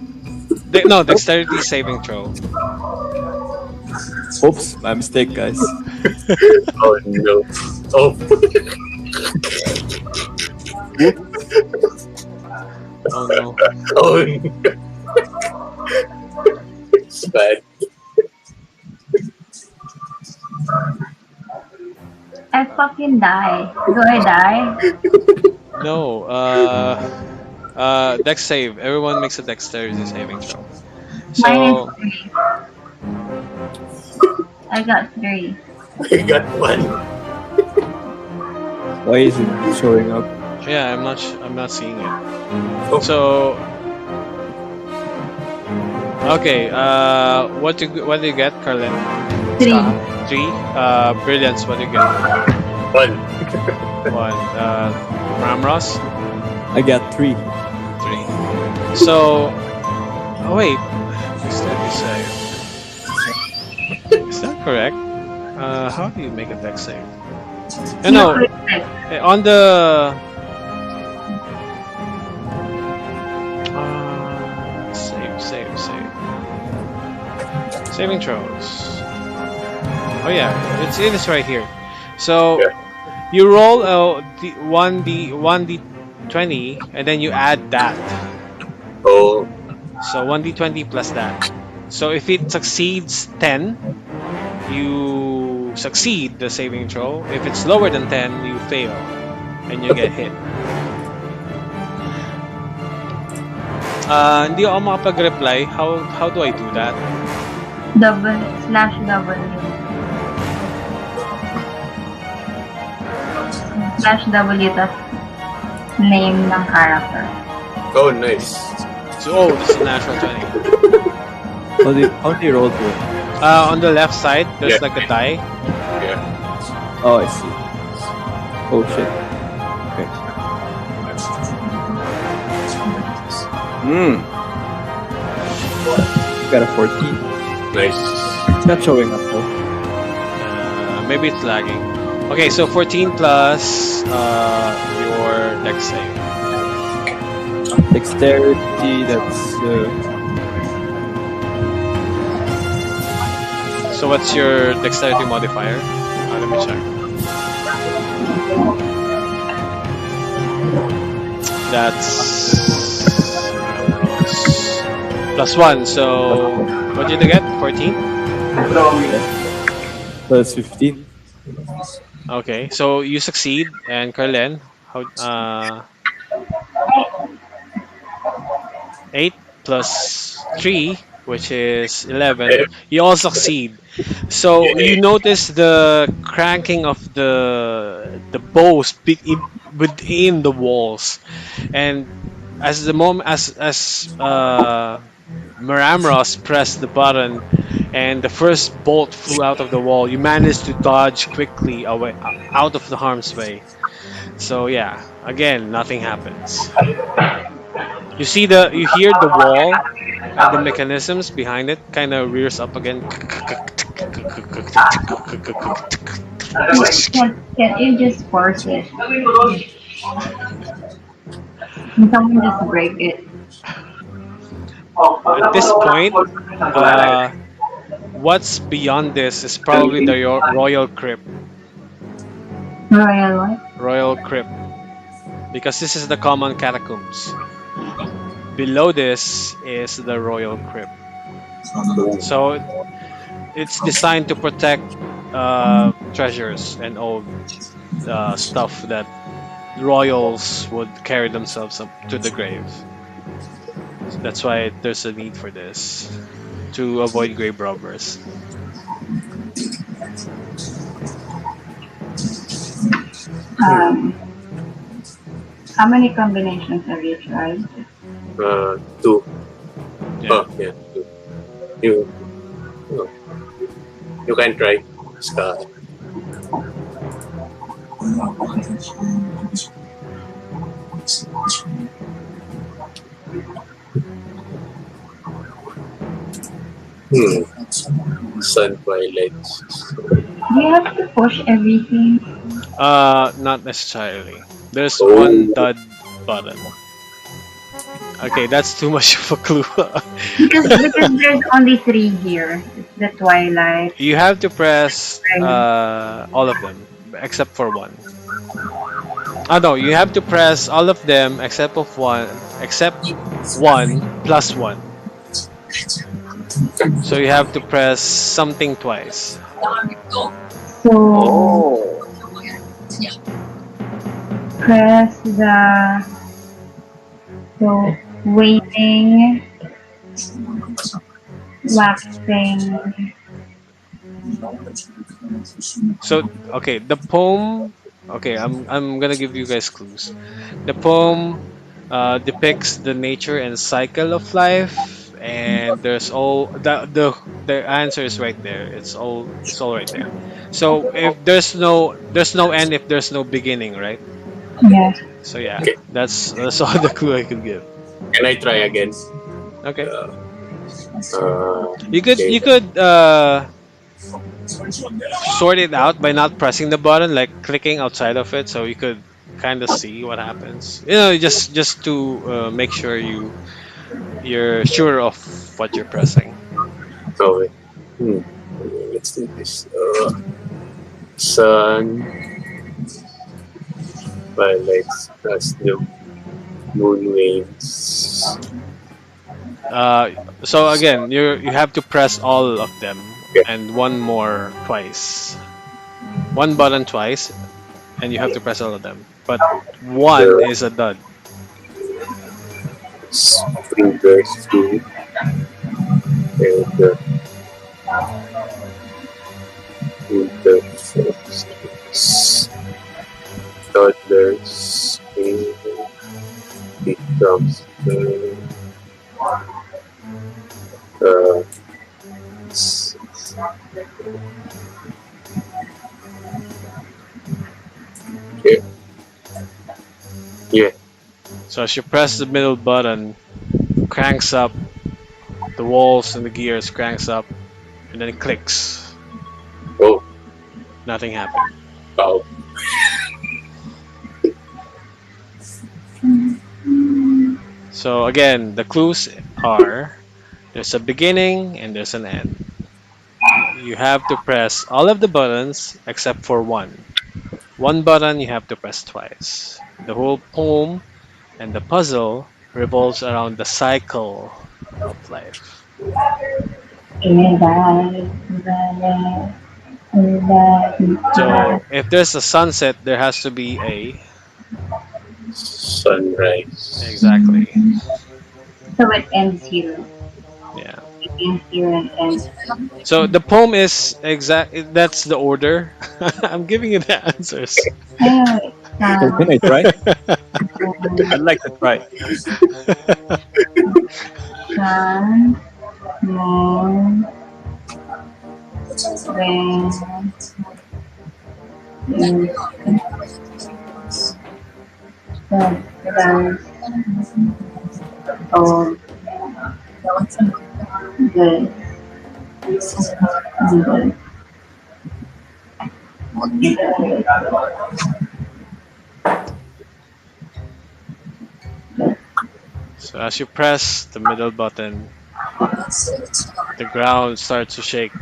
No, dexterity saving throw. Oops, my mistake, guys. Oh no. Oh. Oh no. Oh no. It's bad. I fucking die. Do I die? No. Dex save. Everyone makes a dexterity saving throw. Mine So, is 3. I got 3. I got one. Why is it showing up? yeah, I'm not seeing it. Oh. So, okay. What do you get, Carlin? 3. 3. Brilliance. What do you get? One. 1. Ramros. I got 3. 3. So, oh wait. Dexterity save. Is that correct? How do you make a dex save? No, on the save. Saving throws. Oh yeah, it is right here. So Yeah. you roll a 1d20 and then you add that. Oh. So 1d20 plus that. So if it succeeds 10, you succeed the saving throw. If it's lower than 10, you fail and you get hit. Hindi ako makapag-reply. How do I do that? /W. /W tas name ng character. Oh, nice. So, this is a natural 20. How do you roll to it? On the left side, there's Yeah. like a die. Yeah. Oh, I see. Oh shit. Okay. Got a 14. Nice. It's not showing up though. Maybe it's lagging. Okay, so 14 plus your dex save. Dexterity, that's So what's your dexterity modifier? Let me check. That's +1. So what did you get? 14? plus 15. Okay, so you succeed, and Carlen, how 8 plus 3, which is 11. Eh, You all succeed. So you eh, notice the cranking of the bows within the walls, and as the moment as Maramros pressed the button, and the first bolt flew out of the wall, you managed to dodge quickly away out of the harm's way. So yeah, again, nothing happens. You hear the wall and the mechanisms behind it kind of rears up again. Can you just force it? Can someone just break it? At this point, uh, what's beyond this is probably the royal crypt. Royal what? Royal crypt, because this is the common catacombs. Below this is the royal crypt. So it's designed to protect treasures and old stuff that royals would carry themselves up to the grave. So that's why there's a need for this to avoid grave robbers. Um, how many combinations have you tried? two. Yeah. Oh, yeah, two. You, oh, you can try. Ska. Sun twilight. Do you have to push everything? Not necessarily. There's one Oh, dud button. Okay, that's too much of a clue. Because there's only three here. It's the Twilight. You have to press all of them except for one. Ah no, you have to press all of them except one plus one. So you have to press something twice. So oh, press the so waiting, waxing. So okay, the poem. Okay, I'm gonna give you guys clues. The poem depicts the nature and cycle of life, and there's all the answer is right there. It's all right there. So if there's no end if there's no beginning, right? Yes. So yeah, okay. that's all the clue I could give. Can I try again? Okay, Uh, you could okay. you could sort it out by not pressing the button, like clicking outside of it, so you could kind of see what happens. Just to make sure you're sure of what you're pressing. Oh, wait. Hmm. Let's do this. Sun, twilight, plus the moon waves. So again, you have to press all of them Okay. and one more twice. One button twice, and you have to press all of them. But one The is a dud. spring verse 2 and the first toddlers becomes uh, s- yeah, yeah. So as you press the middle button, cranks up the walls and the gears, cranks up, and then it clicks. Oh, Nothing happened. wow. So again, the clues are there's a beginning and there's an end. You have to press all of the buttons except for one. One button you have to press twice. The whole poem and the puzzle revolves around the cycle of life. Invalid. So if there's a sunset, there has to be a Sunrise. exactly. So it ends here. Yeah. It ends here and ends. So the poem is exact. That's the order. I'm giving you the answers. Anyway, So can I try? I'd sun, like to try. sun, moon, wind, stars, gold, good, good. So as you press the middle button, the ground starts to shake,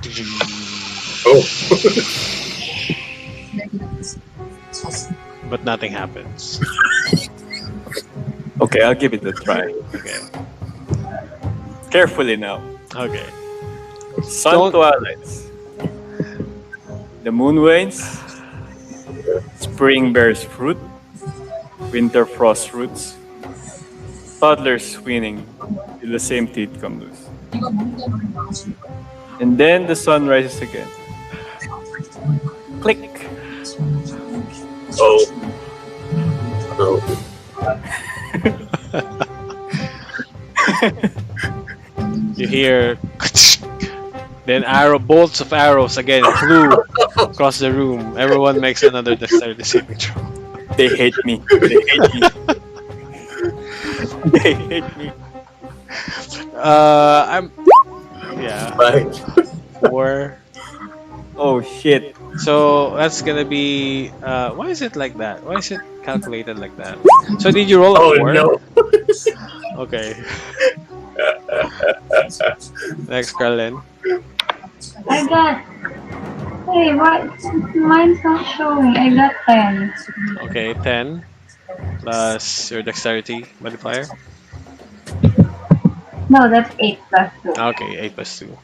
Oh. but nothing happens. Okay, I'll give it a try. Okay. Carefully now. Okay. Sun Don't- twilights. The moon wanes. Spring bears fruit. Winter frost roots. Toddlers swinging till the same teeth come loose. And then the sun rises again. Click. Oh. Oh. You hear, then bolts of arrows again flew across the room. Everyone makes another dexterity saving throw. They hate me. They hate me. They hate me. I'm yeah, Bye. 4. Oh shit. So that's gonna be why is it like that? Why is it calculated like that? So did you roll a Oh 4? no. Okay. Next, Carlin. I got. Hey, what? Mine's not showing. I got 10. Okay, 10 plus your dexterity modifier. No, that's 8 plus 2. Okay, 8 plus 2.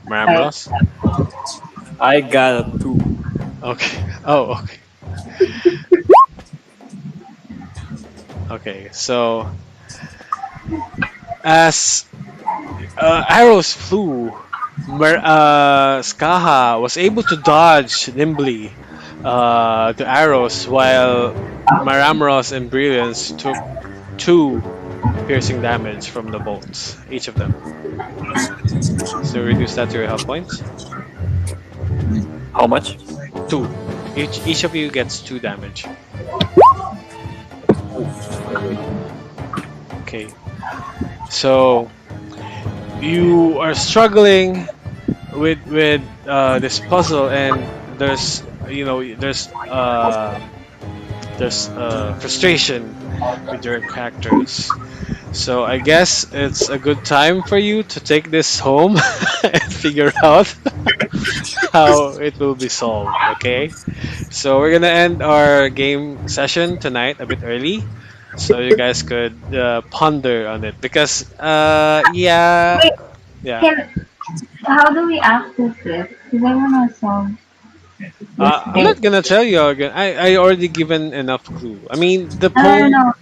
Marambros. I got a 2. Okay. Oh, okay. Okay, so as arrows flew, Skaha was able to dodge nimbly the arrows, while Maramros and Brilliance took 2 piercing damage from the bolts, each of them. So reduce that to your health points. How much? 2. Each of you gets 2 damage. Okay. So you are struggling with this puzzle, and there's frustration with your characters. So I guess it's a good time for you to take this home and figure out how it will be solved. Okay. So we're gonna end our game session tonight a bit early, so you guys could ponder on it, because yeah, Wait, yeah. how do we access this? Because I want to solve this I'm not gonna tell you again. I already given enough clue. I mean, the No, poem. no, no.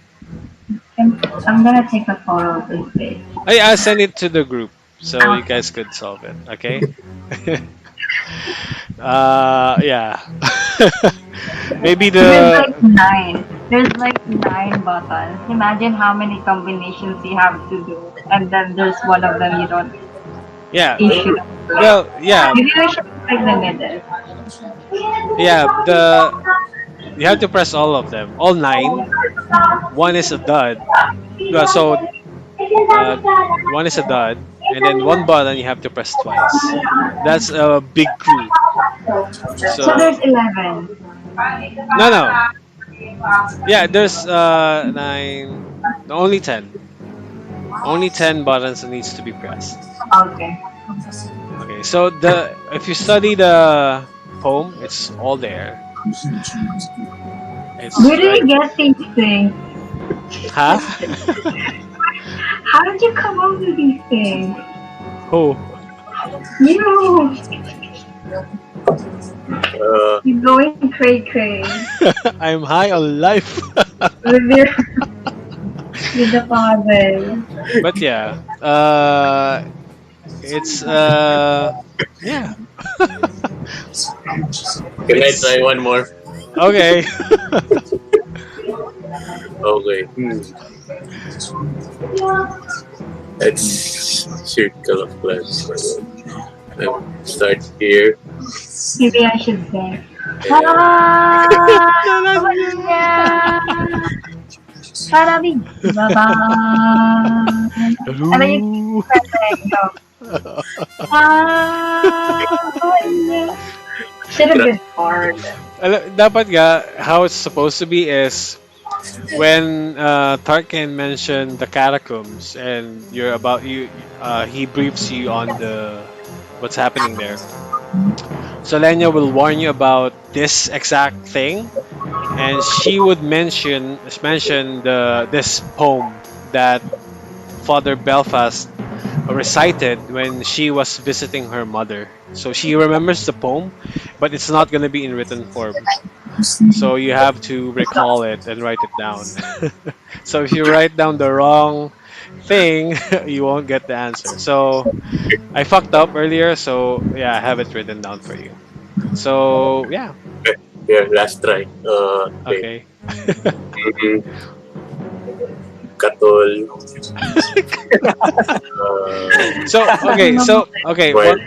I'm gonna take a photo of this page. I'll send it to the group so you guys could solve it. Okay. Yeah. Maybe There's the like 9. There's like 9 buttons. Imagine how many combinations you have to do, and then there's one of them you don't. yeah. You should. Well, yeah, Maybe we should pick the middle. yeah. You have to press all of them, all 9. One is a dud. So 1 is a dud, and then 1 button you have to press twice. That's a big clue. So So there's 11. no. Yeah, there's 9. Only 10. Only 10 buttons needs to be pressed. Okay. Okay, so if you study the poem, it's all there. It's Where do right. you get these things? Huh? How did you come up with these things? Who? You. You're going cray. I'm high on life. With your with the father. But yeah, it's yeah, Can I it's try one more? okay. Okay. Let's circle of class. Start here. Maybe I should say. La, la, Parabing. Bye-bye. And then you Hello. go. Should have been hard. Dapat nga, how it's supposed to be is when Tarkin mentioned the catacombs and you're about he briefs you on the what's happening there. So Lenya will warn you about this exact thing, and she would mention this poem that Father Belfast recited when she was visiting her mother. So she remembers the poem, but it's not gonna be in written form. So you have to recall it and write it down. So if you write down the wrong thing, you won't get the answer. So I fucked up earlier, so yeah, I have it written down for you. So yeah, Here, last try. Okay. okay. Katol. So okay. Well,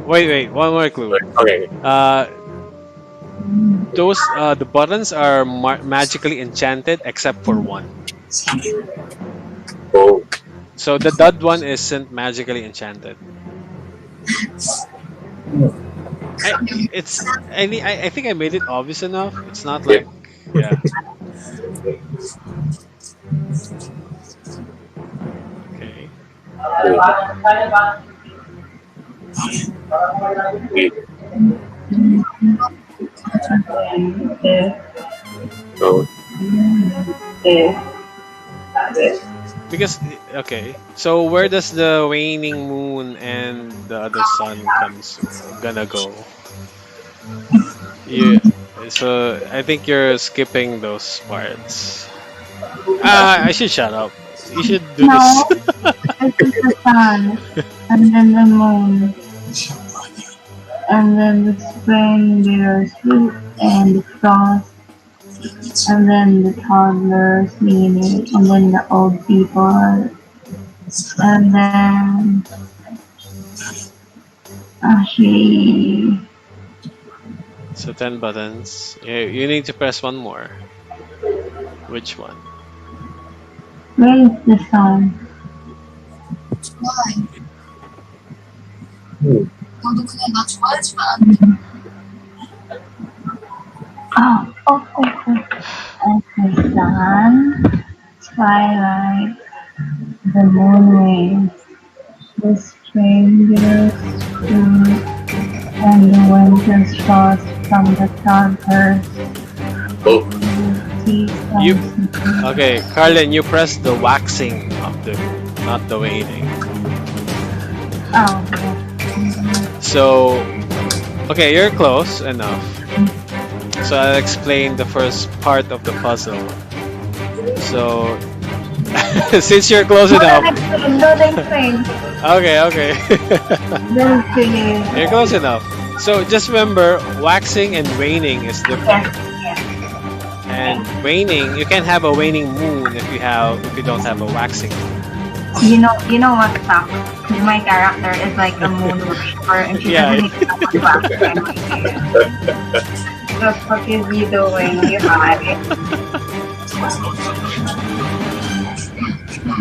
Wait, one more clue. okay. Those the buttons are magically enchanted except for one. Oh. So the dud one isn't magically enchanted. I think I made it obvious enough. It's not like yeah. Okay. Wait. Oh. Because okay, so where does the waning moon and the other sun gonna go? Yeah. So I think you're skipping those parts. I should shut up. You should do No, this. this is the sun, and then the moon, and then the spring, there's fruit and the frost, and then the toddlers, meaning, and then the old people, and then actually, So 10 buttons. You need to press one more. Which one? where is the sun? 너도 그냥 나 좋아하지만 않네. Okay, sun, twilight, the moon waves, the strangers, fruit, and the winter's frost from the toddlers. Oh. You okay, Carlin? You press the waxing of the not the waning. Oh, So okay, you're close enough. So I'll explain the first part of the puzzle. So since you're close enough, don't explain. okay. Don't explain. You're close enough. So just remember, waxing and waning is different. Yes. And waning, you can have a waning moon if you don't have a waxing moon. You know what sucks? Because my character is like a moon worshiper, and she Yeah. doesn't even know what the fuck is you doing? You had it.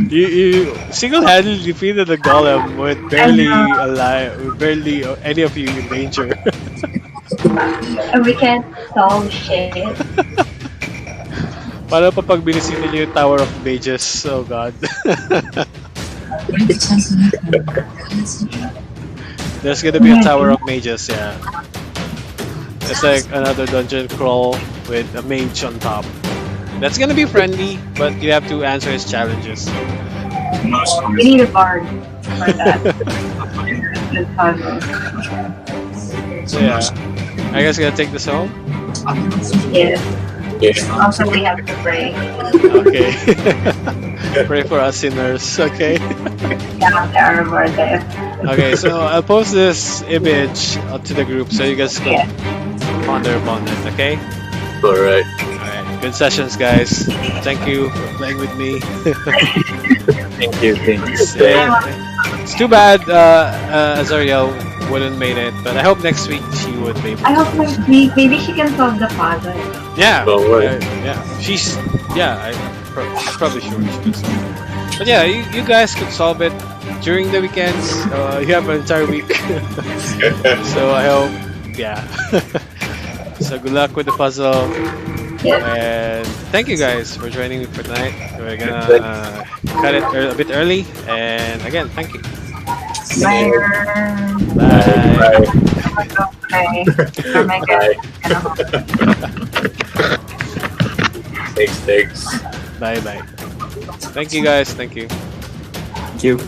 You single-handedly defeated the golem with barely alive, with barely any of you in danger. And we can't solve shit. Paano pa pag binisita niyo yung Tower of Mages? Oh god. There's gonna be a Tower of Mages, yeah. It's like another dungeon crawl with a mage on top. That's gonna be friendly, but you have to answer his challenges. We need a bard for that. So yeah. Are you guys gonna take this home? Yes. Yeah. Also, we have to pray. Okay. Pray for us sinners. Okay. Yeah, there are more there. Okay. So I'll post this image to the group so you guys can ponder upon it. Okay. All right. Alright, good sessions, guys. Thank you for playing with me. Thank you. Thanks. It's too bad Azariel wouldn't made it, but I hope next week she would be able I to. hope next week maybe she can solve the puzzle. Yeah, Don't worry. yeah. She's probably sure she can solve it. But yeah, you guys could solve it during the weekends. You have an entire week, so I hope. Yeah. So good luck with the puzzle. Yes. And thank you guys for joining me for tonight. We're gonna cut it a bit early. And again, thank you. Bye. Bye. Okay. Oh my Bye. God. Thanks. Bye. Bye. Thank you guys. Thank you. Thank you.